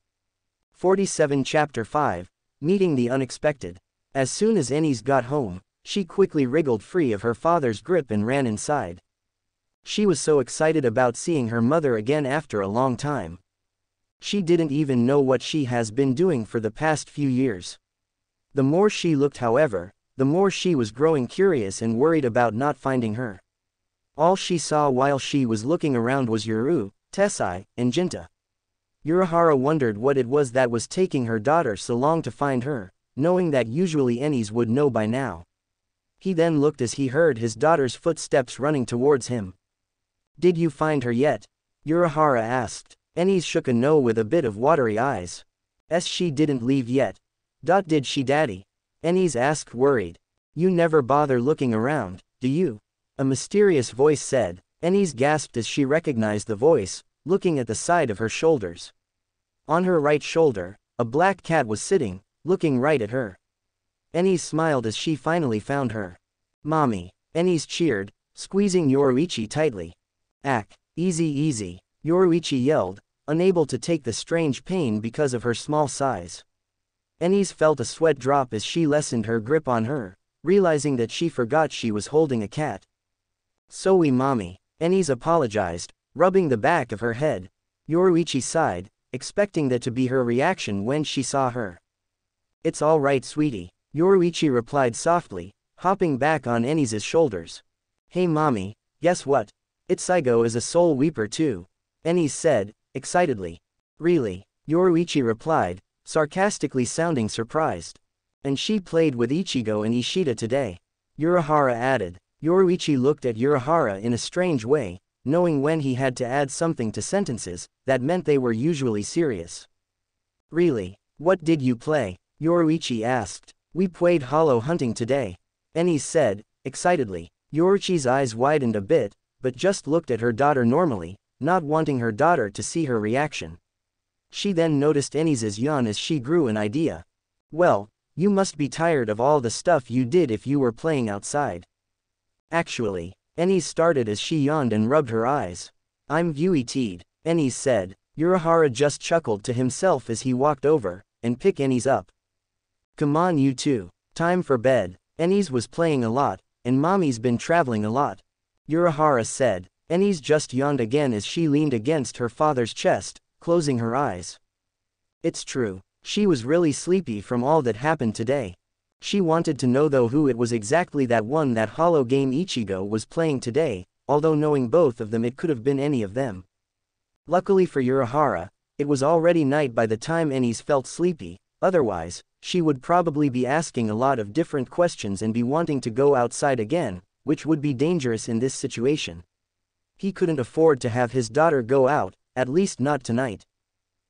47 Chapter 5, Meeting the Unexpected. As soon as Enies got home, she quickly wriggled free of her father's grip and ran inside. She was so excited about seeing her mother again after a long time. She didn't even know what she has been doing for the past few years. The more she looked however, the more she was growing curious and worried about not finding her. All she saw while she was looking around was Yuru, Tessai, and Jinta. Uruhara wondered what it was that was taking her daughter so long to find her, knowing that usually Enies would know by now. He then looked as he heard his daughter's footsteps running towards him. Did you find her yet? Uruhara asked. Enies shook a no with a bit of watery eyes. She didn't leave yet. Did she Daddy? Enies asked worried. You never bother looking around, do you? A mysterious voice said. Enies gasped as she recognized the voice, looking at the side of her shoulders. On her right shoulder, a black cat was sitting, looking right at her. Enies smiled as she finally found her. Mommy. Enies cheered, squeezing Yoruichi tightly. Ack, easy easy, Yoruichi yelled, unable to take the strange pain because of her small size. Enies felt a sweat drop as she lessened her grip on her, realizing that she forgot she was holding a cat. Sorry mommy, Enies apologized, rubbing the back of her head. Yoruichi sighed, expecting that to be her reaction when she saw her. It's all right sweetie, Yoruichi replied softly, hopping back on Enies' shoulders. Hey mommy, guess what? Ichigo is a soul weeper too, Enies said, excitedly. Really? Yoruichi replied, sarcastically sounding surprised. And she played with Ichigo and Ishida today. Uruhara added. Yoruichi looked at Uruhara in a strange way, knowing when he had to add something to sentences that meant they were usually serious. Really? What did you play? Yoruichi asked. We played hollow hunting today, Enies said, excitedly. Yoruichi's eyes widened a bit, but just looked at her daughter normally, not wanting her daughter to see her reaction. She then noticed Enies' yawn as she grew an idea. Well, you must be tired of all the stuff you did if you were playing outside. Actually, Enies started as she yawned and rubbed her eyes. I'm VUET'd, Enies said. Uruhara just chuckled to himself as he walked over and picked Enies up. Come on you two, time for bed. Enies was playing a lot, and mommy's been traveling a lot, Uruhara said. Enies just yawned again as she leaned against her father's chest, closing her eyes. It's true, she was really sleepy from all that happened today. She wanted to know though who it was exactly that won that hollow game Ichigo was playing today, although knowing both of them it could have been any of them. Luckily for Uruhara, it was already night by the time Enies felt sleepy, otherwise, she would probably be asking a lot of different questions and be wanting to go outside again, which would be dangerous in this situation. He couldn't afford to have his daughter go out, at least not tonight.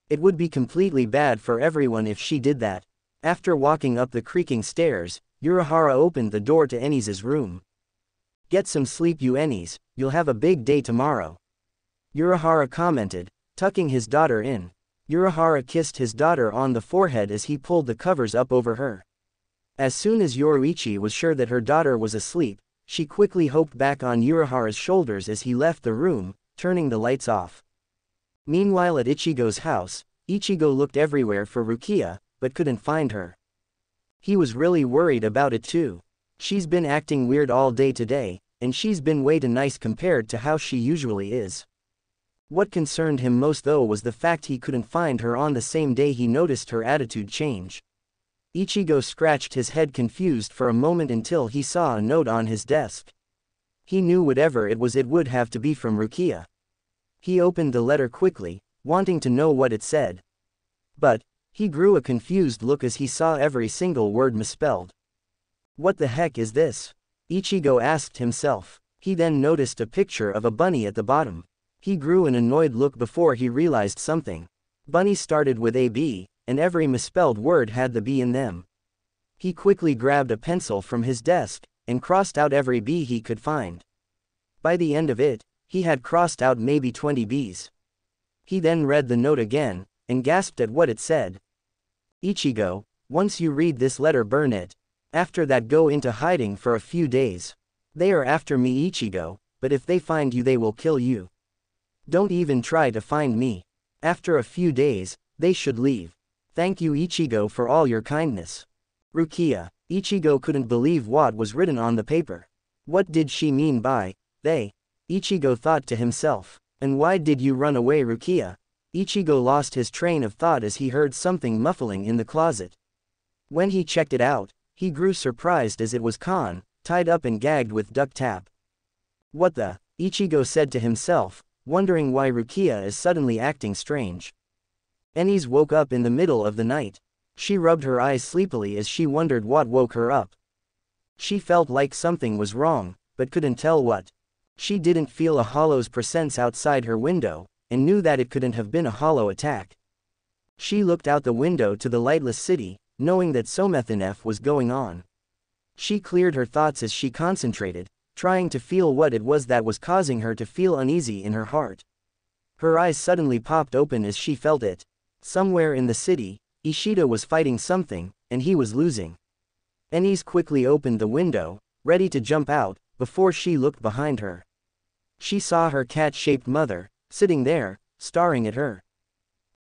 It would be completely bad for everyone if she did that. After walking up the creaking stairs, Uruhara opened the door to Enies' room. Get some sleep you Enies, you'll have a big day tomorrow, Uruhara commented, tucking his daughter in. Uruhara kissed his daughter on the forehead as he pulled the covers up over her. As soon as Yoruichi was sure that her daughter was asleep, she quickly hopped back on Uruhara's shoulders as he left the room, turning the lights off. Meanwhile at Ichigo's house, Ichigo looked everywhere for Rukia, but couldn't find her. He was really worried about it too. She's been acting weird all day today, and she's been way too nice compared to how she usually is. What concerned him most though was the fact he couldn't find her on the same day he noticed her attitude change. Ichigo scratched his head confused for a moment until he saw a note on his desk. He knew whatever it was it would have to be from Rukia. He opened the letter quickly, wanting to know what it said. But he grew a confused look as he saw every single word misspelled. What the heck is this? Ichigo asked himself. He then noticed a picture of a bunny at the bottom. He grew an annoyed look before he realized something. Bunny started with a B, and every misspelled word had the B in them. He quickly grabbed a pencil from his desk, and crossed out every B he could find. By the end of it, he had crossed out maybe 20 Bs. He then read the note again, and gasped at what it said. Ichigo, once you read this letter burn it. After that go into hiding for a few days. They are after me Ichigo, but if they find you they will kill you. Don't even try to find me. After a few days, they should leave. Thank you Ichigo for all your kindness. Rukia. Ichigo couldn't believe what was written on the paper. What did she mean by, they? Ichigo thought to himself. And why did you run away Rukia? Ichigo lost his train of thought as he heard something muffling in the closet. When he checked it out, he grew surprised as it was Khan, tied up and gagged with duct tape. What the? Ichigo said to himself, wondering why Rukia is suddenly acting strange. Enies woke up in the middle of the night. She rubbed her eyes sleepily as she wondered what woke her up. She felt like something was wrong, but couldn't tell what. She didn't feel a hollow's presence outside her window, and knew that it couldn't have been a hollow attack. She looked out the window to the lightless city, knowing that Somethinef was going on. She cleared her thoughts as she concentrated, trying to feel what it was that was causing her to feel uneasy in her heart. Her eyes suddenly popped open as she felt it. Somewhere in the city, Ishida was fighting something, and he was losing. Ennis quickly opened the window, ready to jump out, before she looked behind her. She saw her cat-shaped mother, sitting there, staring at her.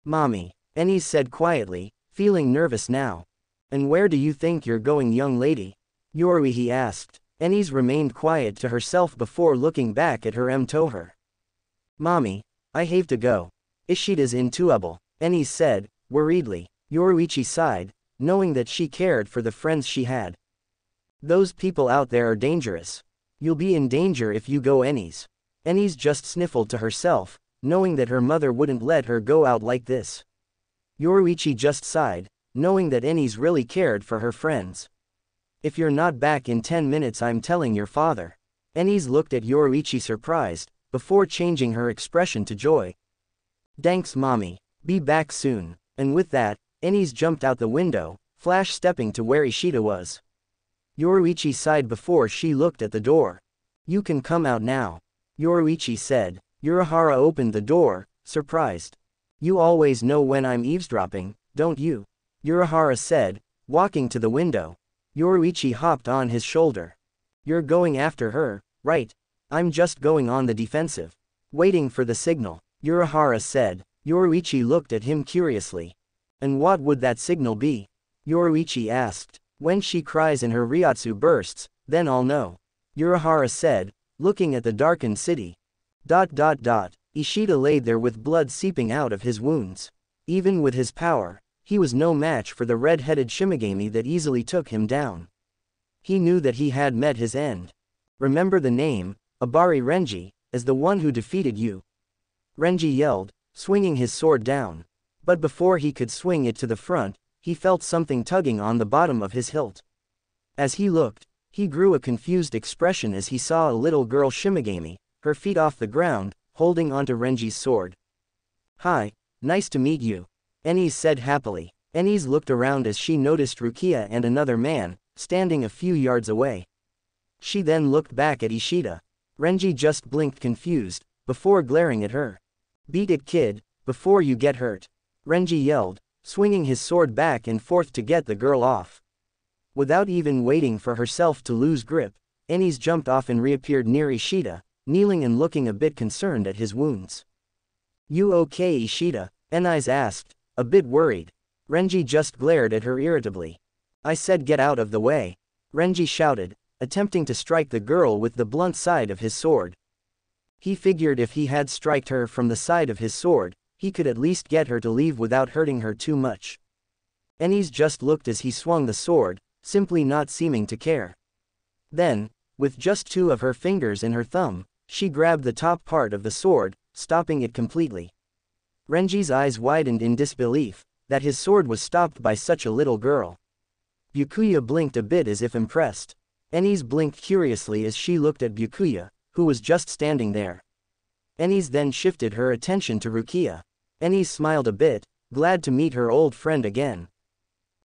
"Mommy," Ennis said quietly, feeling nervous now. "And where do you think you're going, young lady?" Yoruichi asked. Ennis remained quiet to herself before looking back at her Toher. "Mommy, I have to go. Ishida's in trouble," Ennis said, worriedly. Yoruichi sighed, knowing that she cared for the friends she had. "Those people out there are dangerous. You'll be in danger if you go, Ennis." Ennis just sniffled to herself, knowing that her mother wouldn't let her go out like this. Yoruichi just sighed, knowing that Ennis really cared for her friends. "If you're not back in 10 minutes, I'm telling your father." Ennis looked at Yoruichi surprised, before changing her expression to joy. "Thanks, mommy. Be back soon." And with that, Ennis jumped out the window, flash stepping to where Ishida was. Yoruichi sighed before she looked at the door. "You can come out now," Yoruichi said. Uruhara opened the door, surprised. "You always know when I'm eavesdropping, don't you?" Uruhara said, walking to the window. Yoruichi hopped on his shoulder. "You're going after her, right?" "I'm just going on the defensive. Waiting for the signal," Uruhara said. Yoruichi looked at him curiously. "And what would that signal be?" Yoruichi asked. "When she cries and her ryotsu bursts, then I'll know," Uruhara said, looking at the darkened city. Ishida laid there with blood seeping out of his wounds. Even with his power, he was no match for the red-headed Shimigami that easily took him down. He knew that he had met his end. "Remember the name, Abari Renji, as the one who defeated you," Renji yelled, swinging his sword down. But before he could swing it to the front, he felt something tugging on the bottom of his hilt. As he looked, he grew a confused expression as he saw a little girl Shimigami, her feet off the ground, holding onto Renji's sword. "Hi, nice to meet you," Ennis said happily. Ennis looked around as she noticed Rukia and another man, standing a few yards away. She then looked back at Ishida. Renji just blinked confused, before glaring at her. "Beat it, kid, before you get hurt," Renji yelled, swinging his sword back and forth to get the girl off. Without even waiting for herself to lose grip, Ennis jumped off and reappeared near Ishida, kneeling and looking a bit concerned at his wounds. "You okay, Ishida?" Ennis asked, a bit worried. Renji just glared at her irritably. "I said get out of the way," Renji shouted, attempting to strike the girl with the blunt side of his sword. He figured if he had struck her from the side of his sword, he could at least get her to leave without hurting her too much. Ennis just looked as he swung the sword, simply not seeming to care. Then, with just 2 of her fingers and her thumb, she grabbed the top part of the sword, stopping it completely. Renji's eyes widened in disbelief, that his sword was stopped by such a little girl. Byakuya blinked a bit as if impressed. Ennis blinked curiously as she looked at Byakuya, who was just standing there. Ennis then shifted her attention to Rukia. Ennis smiled a bit, glad to meet her old friend again.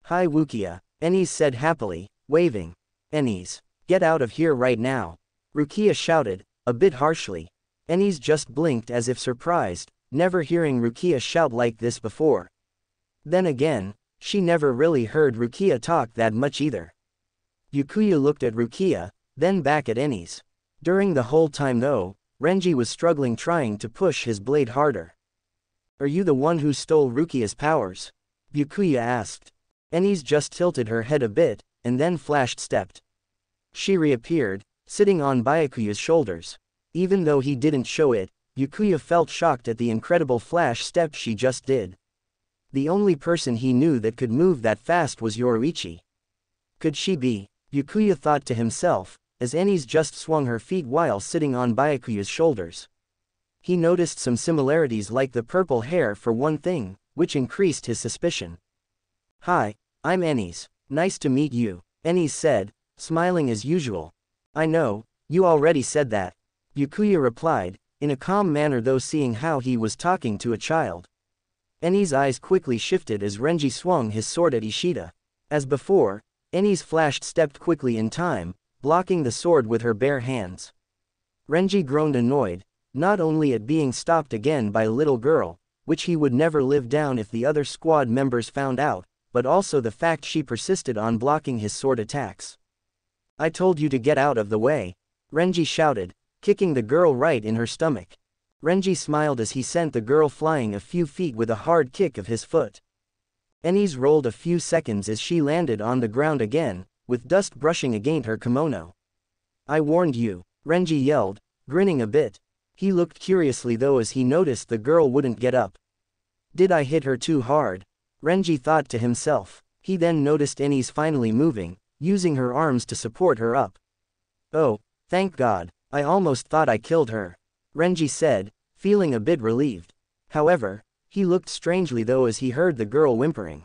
"Hi Rukia," Ennis said happily, waving. "Ennis, get out of here right now," Rukia shouted, a bit harshly. Ennis just blinked as if surprised, never hearing Rukia shout like this before. Then again, she never really heard Rukia talk that much either. Byakuya looked at Rukia, then back at Ennis. During the whole time though, Renji was struggling trying to push his blade harder. "Are you the one who stole Rukia's powers?" Byakuya asked. Ennis just tilted her head a bit, and then flash-stepped. She reappeared, sitting on Byakuya's shoulders. Even though he didn't show it, Byakuya felt shocked at the incredible flash step she just did. The only person he knew that could move that fast was Yoruichi. Could she be? Byakuya thought to himself, as Ennis just swung her feet while sitting on Byakuya's shoulders. He noticed some similarities like the purple hair for one thing, which increased his suspicion. "Hi, I'm Ennis. Nice to meet you," Ennis said, smiling as usual. "I know, you already said that," Byakuya replied, in a calm manner though seeing how he was talking to a child. Ennis' eyes quickly shifted as Renji swung his sword at Ishida. As before, Ennis flash-stepped quickly in time, blocking the sword with her bare hands. Renji groaned annoyed, not only at being stopped again by a little girl, which he would never live down if the other squad members found out, but also the fact she persisted on blocking his sword attacks. "I told you to get out of the way," Renji shouted, kicking the girl right in her stomach. Renji smiled as he sent the girl flying a few feet with a hard kick of his foot. Enies rolled a few seconds as she landed on the ground again, with dust brushing against her kimono. "I warned you," Renji yelled, grinning a bit. He looked curiously though as he noticed the girl wouldn't get up. "Did I hit her too hard?" Renji thought to himself. He then noticed Enies finally moving, using her arms to support her up. "Oh, thank God, I almost thought I killed her," Renji said, feeling a bit relieved. However, he looked strangely though as he heard the girl whimpering.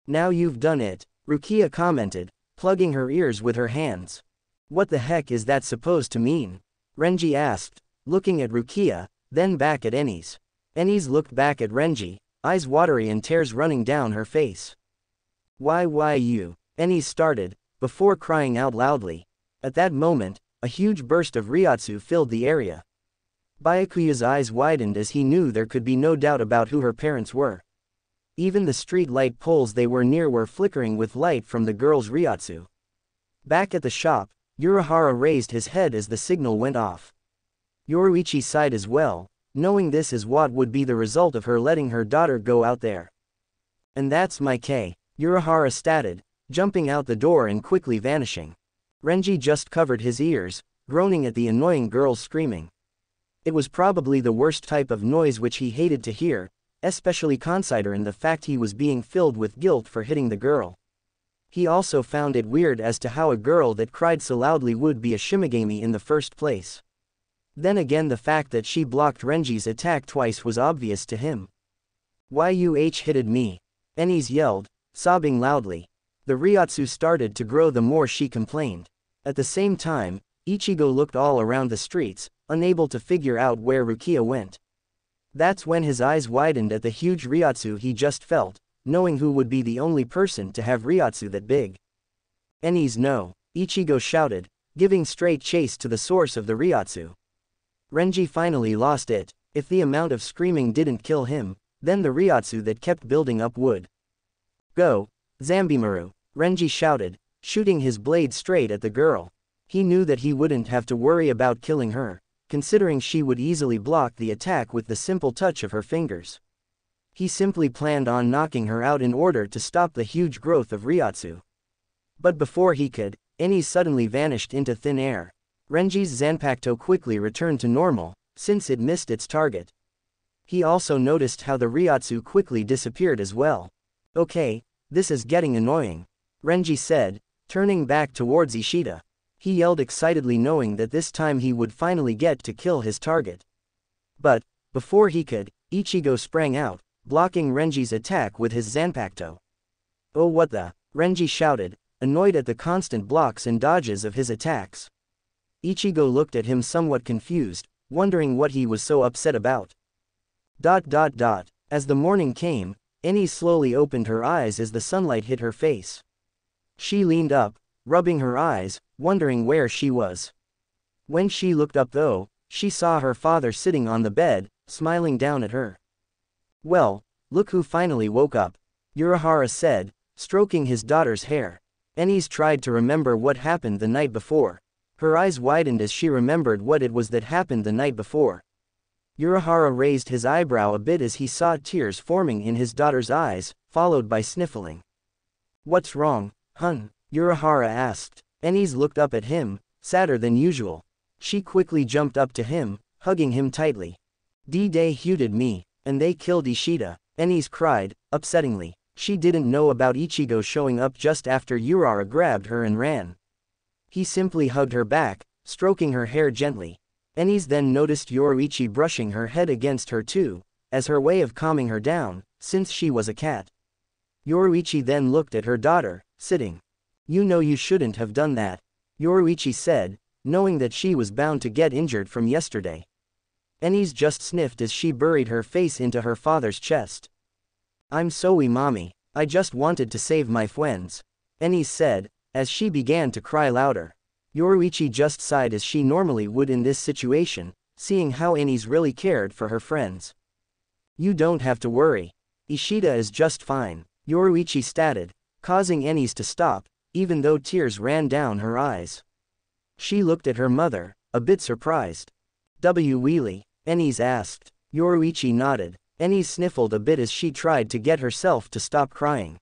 "Now you've done it," Rukia commented, plugging her ears with her hands. "What the heck is that supposed to mean?" Renji asked, looking at Rukia, then back at Enies. Enies looked back at Renji, eyes watery and tears running down her face. Why you?" Enies started, before crying out loudly. At that moment, a huge burst of Ryotsu filled the area. Byakuya's eyes widened as he knew there could be no doubt about who her parents were. Even the street light poles they were near were flickering with light from the girl's Ryotsu. Back at the shop, Uruhara raised his head as the signal went off. Yoruichi sighed as well, knowing this is what would be the result of her letting her daughter go out there. "And that's my K," Uruhara stated, jumping out the door and quickly vanishing. Renji just covered his ears, groaning at the annoying girl's screaming. It was probably the worst type of noise which he hated to hear, especially considering the fact he was being filled with guilt for hitting the girl. He also found it weird as to how a girl that cried so loudly would be a Shimigami in the first place. Then again the fact that she blocked Renji's attack twice was obvious to him. "Why you hitted me?" Enies yelled, sobbing loudly. The Ryotsu started to grow the more she complained. At the same time, Ichigo looked all around the streets, unable to figure out where Rukia went. That's when his eyes widened at the huge Ryotsu he just felt, knowing who would be the only person to have Ryotsu that big. "Enies no," Ichigo shouted, giving straight chase to the source of the Ryotsu. Renji finally lost it. If the amount of screaming didn't kill him, then the Ryotsu that kept building up would. "Go, Zambimaru," Renji shouted, shooting his blade straight at the girl. He knew that he wouldn't have to worry about killing her, considering she would easily block the attack with the simple touch of her fingers. He simply planned on knocking her out in order to stop the huge growth of Ryotsu. But before he could, Enies suddenly vanished into thin air. Renji's Zanpakuto quickly returned to normal, since it missed its target. He also noticed how the Ryotsu quickly disappeared as well. "Okay, this is getting annoying," Renji said, turning back towards Ishida. He yelled excitedly knowing that this time he would finally get to kill his target. But, before he could, Ichigo sprang out, blocking Renji's attack with his Zanpakuto. "Oh what the?" Renji shouted, annoyed at the constant blocks and dodges of his attacks. Ichigo looked at him somewhat confused, wondering what he was so upset about. As the morning came, Enies slowly opened her eyes as the sunlight hit her face. She leaned up, rubbing her eyes, wondering where she was. When she looked up though, she saw her father sitting on the bed, smiling down at her. "Well, look who finally woke up," Uruhara said, stroking his daughter's hair. Enies tried to remember what happened the night before. Her eyes widened as she remembered what it was that happened the night before. Uruhara raised his eyebrow a bit as he saw tears forming in his daughter's eyes, followed by sniffling. "What's wrong, hun?" Uruhara asked. Enies looked up at him, sadder than usual. She quickly jumped up to him, hugging him tightly. "They hooted me, and they killed Ishida," Enies cried, upsettingly. She didn't know about Ichigo showing up just after Uruhara grabbed her and ran. He simply hugged her back, stroking her hair gently. Enies then noticed Yoruichi brushing her head against her too, as her way of calming her down, since she was a cat. Yoruichi then looked at her daughter, sitting. "You know you shouldn't have done that," Yoruichi said, knowing that she was bound to get injured from yesterday. Enies just sniffed as she buried her face into her father's chest. "I'm sorry mommy, I just wanted to save my friends," Enies said, as she began to cry louder. Yoruichi just sighed as she normally would in this situation, seeing how Enies really cared for her friends. "You don't have to worry. Ishida is just fine," Yoruichi stated, causing Ennis to stop, even though tears ran down her eyes. She looked at her mother, a bit surprised. Really? Ennis asked. Yoruichi nodded. Ennis sniffled a bit as she tried to get herself to stop crying.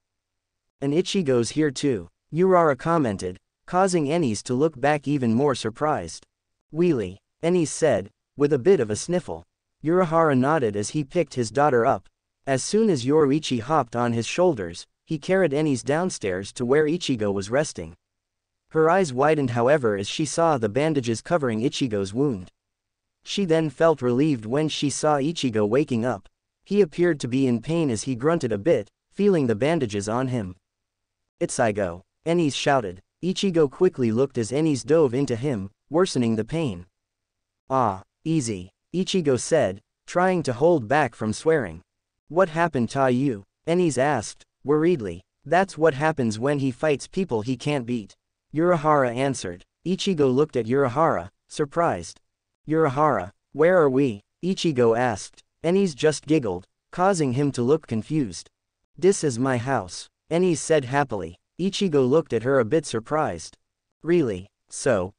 And Ichigo's here too, Uruhara commented, causing Ennis to look back even more surprised. Really? Ennis said, with a bit of a sniffle. Uruhara nodded as he picked his daughter up. As soon as Yoruichi hopped on his shoulders, he carried Ennis downstairs to where Ichigo was resting. Her eyes widened however as she saw the bandages covering Ichigo's wound. She then felt relieved when she saw Ichigo waking up. He appeared to be in pain as he grunted a bit, feeling the bandages on him. Ichigo! Ennis shouted. Ichigo quickly looked as Ennis dove into him, worsening the pain. Ah, easy, Ichigo said, trying to hold back from swearing. What happened to you? Ennis asked, worriedly. That's what happens when he fights people he can't beat. Uruhara answered. Ichigo looked at Uruhara, surprised. Uruhara, where are we? Ichigo asked. Ennis just giggled, causing him to look confused. This is my house, Ennis said happily. Ichigo looked at her a bit surprised. Really? So?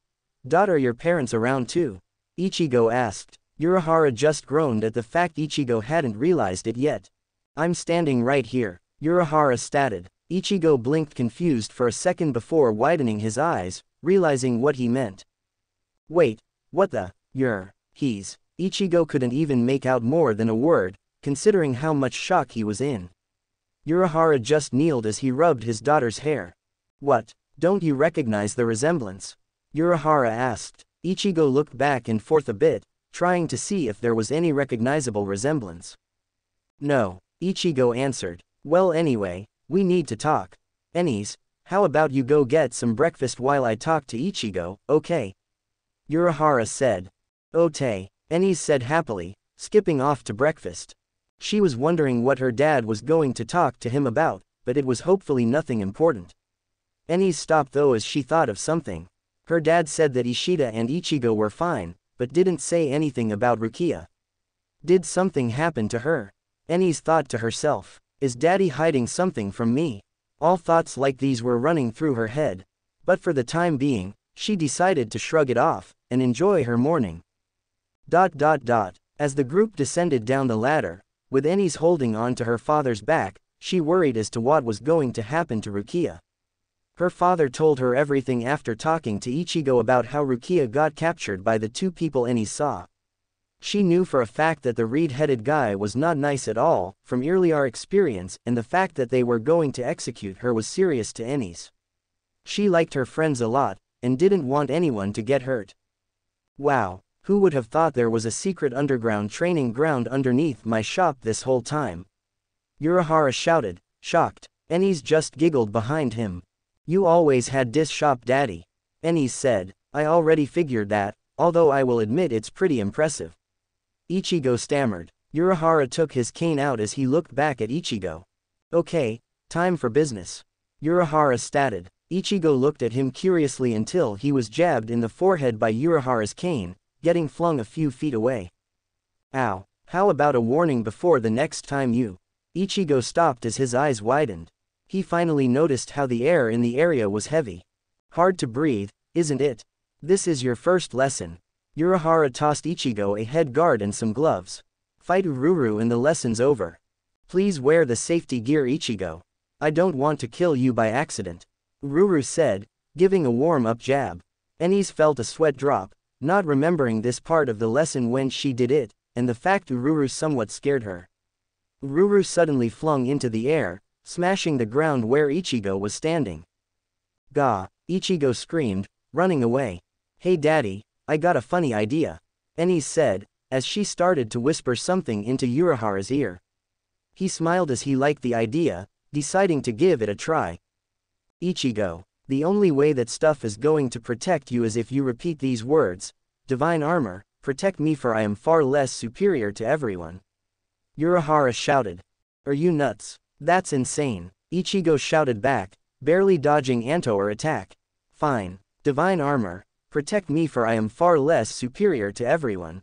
Daughter, your parents around too? Ichigo asked. Uruhara just groaned at the fact Ichigo hadn't realized it yet. I'm standing right here, Uruhara stated. Ichigo blinked confused for a second before widening his eyes, realizing what he meant. Wait, what the, he's. Ichigo couldn't even make out more than a word, considering how much shock he was in. Uruhara just kneeled as he rubbed his daughter's hair. What, don't you recognize the resemblance? Uruhara asked. Ichigo looked back and forth a bit, trying to see if there was any recognizable resemblance. No, Ichigo answered. Well anyway, we need to talk. Ennis, how about you go get some breakfast while I talk to Ichigo, okay? Uruhara said. Okay, Ennis said happily, skipping off to breakfast. She was wondering what her dad was going to talk to him about, but it was hopefully nothing important. Ennis stopped though as she thought of something. Her dad said that Ishida and Ichigo were fine, but didn't say anything about Rukia. Did something happen to her? Ennis thought to herself. Is daddy hiding something from me? All thoughts like these were running through her head. But for the time being, she decided to shrug it off, and enjoy her morning. As the group descended down the ladder, with Ennis holding on to her father's back, she worried as to what was going to happen to Rukia. Her father told her everything after talking to Ichigo about how Rukia got captured by the two people Ennis saw. She knew for a fact that the reed-headed guy was not nice at all, from earlier experience, and the fact that they were going to execute her was serious to Ennis. She liked her friends a lot, and didn't want anyone to get hurt. Wow, who would have thought there was a secret underground training ground underneath my shop this whole time? Uruhara shouted, shocked. Ennis just giggled behind him. You always had this shop, daddy. Ennis said. I already figured that, although I will admit it's pretty impressive. Ichigo stammered. Uruhara took his cane out as he looked back at Ichigo. Okay, time for business. Uruhara stated. Ichigo looked at him curiously until he was jabbed in the forehead by Uruhara's cane, getting flung a few feet away. Ow, how about a warning before the next time you? Ichigo stopped as his eyes widened. He finally noticed how the air in the area was heavy. Hard to breathe, isn't it? This is your first lesson. Uruhara tossed Ichigo a head guard and some gloves. Fight Ururu and the lesson's over. Please wear the safety gear, Ichigo. I don't want to kill you by accident. Ururu said, giving a warm-up jab. Ennis felt a sweat drop, not remembering this part of the lesson when she did it, and the fact Ururu somewhat scared her. Ururu suddenly flung into the air, smashing the ground where Ichigo was standing. Gah! Ichigo screamed, running away. Hey daddy, I got a funny idea, Ennis said, as she started to whisper something into Uruhara's ear. He smiled as he liked the idea, deciding to give it a try. Ichigo, the only way that stuff is going to protect you is if you repeat these words. Divine armor, protect me for I am far less superior to everyone. Uruhara shouted. Are you nuts? That's insane. Ichigo shouted back, barely dodging Anto's attack. Fine. Divine armor, protect me for I am far less superior to everyone.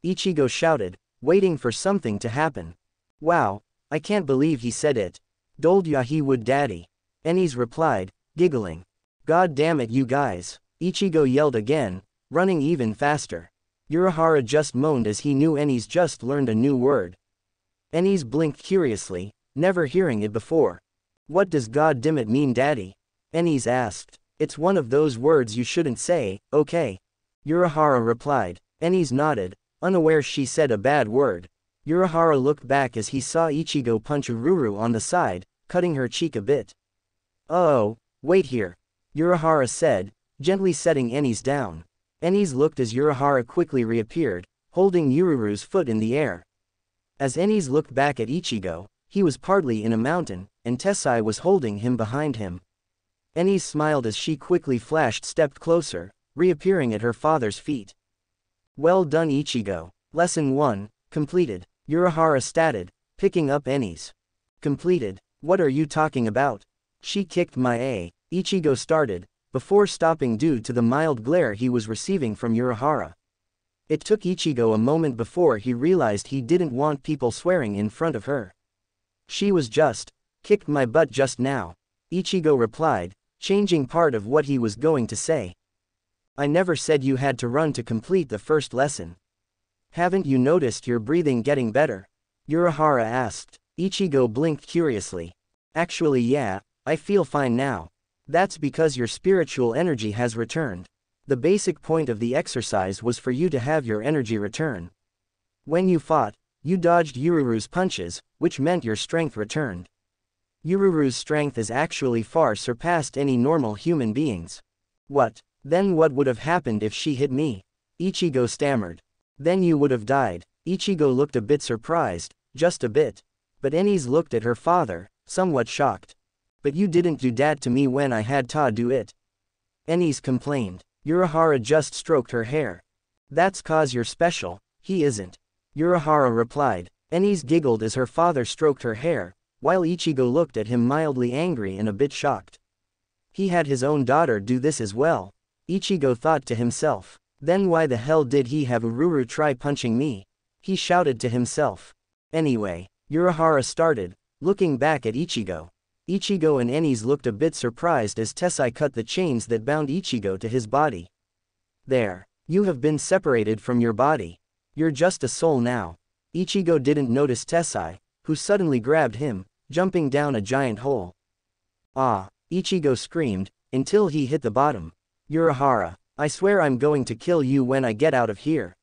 Ichigo shouted, waiting for something to happen. Wow, I can't believe he said it. Told ya he would daddy. Enies replied, giggling. God damn it you guys. Ichigo yelled again, running even faster. Uruhara just moaned as he knew Enies just learned a new word. Enies blinked curiously, never hearing it before. What does God damn it mean daddy? Enies asked. It's one of those words you shouldn't say, okay? Uruhara replied. Enies nodded, unaware she said a bad word. Uruhara looked back as he saw Ichigo punch Ururu on the side, cutting her cheek a bit. Oh, wait here. Uruhara said, gently setting Enies down. Enies looked as Uruhara quickly reappeared, holding Ururu's foot in the air. As Enies looked back at Ichigo, he was partly in a mountain, and Tessai was holding him behind him. Enies smiled as she quickly stepped closer, reappearing at her father's feet. Well done Ichigo. Lesson 1, completed. Uruhara stated, picking up Enies. Completed. What are you talking about? She kicked my A. Ichigo started, before stopping due to the mild glare he was receiving from Uruhara. It took Ichigo a moment before he realized he didn't want people swearing in front of her. She was just, kicked my butt just now. Ichigo replied, changing part of what he was going to say. I never said you had to run to complete the first lesson. Haven't you noticed your breathing getting better? Uruhara asked. Ichigo blinked curiously. Actually yeah, I feel fine now. That's because your spiritual energy has returned. The basic point of the exercise was for you to have your energy return. When you fought, you dodged Ururu's punches, which meant your strength returned. Ururu's strength is actually far surpassed any normal human beings. What? Then what would have happened if she hit me? Ichigo stammered. Then you would have died. Ichigo looked a bit surprised, just a bit. But Enies looked at her father, somewhat shocked. But you didn't do that to me when I had to do it. Enies complained. Uruhara just stroked her hair. That's 'cause you're special, he isn't. Uruhara replied. Enies giggled as her father stroked her hair, while Ichigo looked at him mildly angry and a bit shocked. He had his own daughter do this as well. Ichigo thought to himself. Then why the hell did he have Ururu try punching me? He shouted to himself. Anyway, Uruhara started, looking back at Ichigo. Ichigo and Enies looked a bit surprised as Tessai cut the chains that bound Ichigo to his body. There. You have been separated from your body. You're just a soul now. Ichigo didn't notice Tessai, who suddenly grabbed him, jumping down a giant hole. Ah! Ichigo screamed, until he hit the bottom. Uruhara, I swear I'm going to kill you when I get out of here.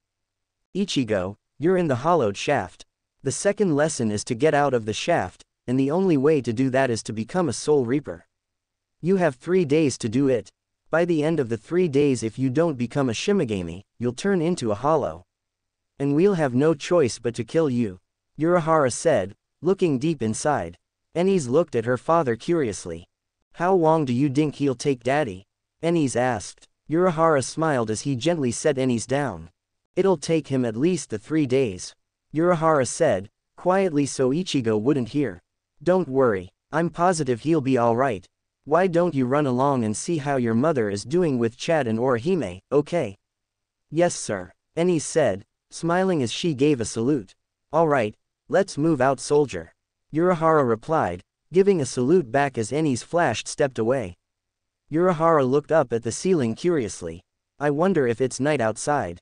Ichigo, you're in the hollowed shaft. The second lesson is to get out of the shaft, and the only way to do that is to become a soul reaper. You have 3 days to do it. By the end of the 3 days if you don't become a Shimigami, you'll turn into a hollow. And we'll have no choice but to kill you. Uruhara said, looking deep inside. Enies looked at her father curiously. How long do you think he'll take daddy? Enies asked. Uruhara smiled as he gently set Enies down. It'll take him at least the 3 days. Uruhara said, quietly so Ichigo wouldn't hear. Don't worry, I'm positive he'll be alright. Why don't you run along and see how your mother is doing with Chad and Orihime, okay? Yes sir, Enies said, smiling as she gave a salute. Alright, let's move out soldier. Uruhara replied, giving a salute back as Enies stepped away. Uruhara looked up at the ceiling curiously. I wonder if it's night outside.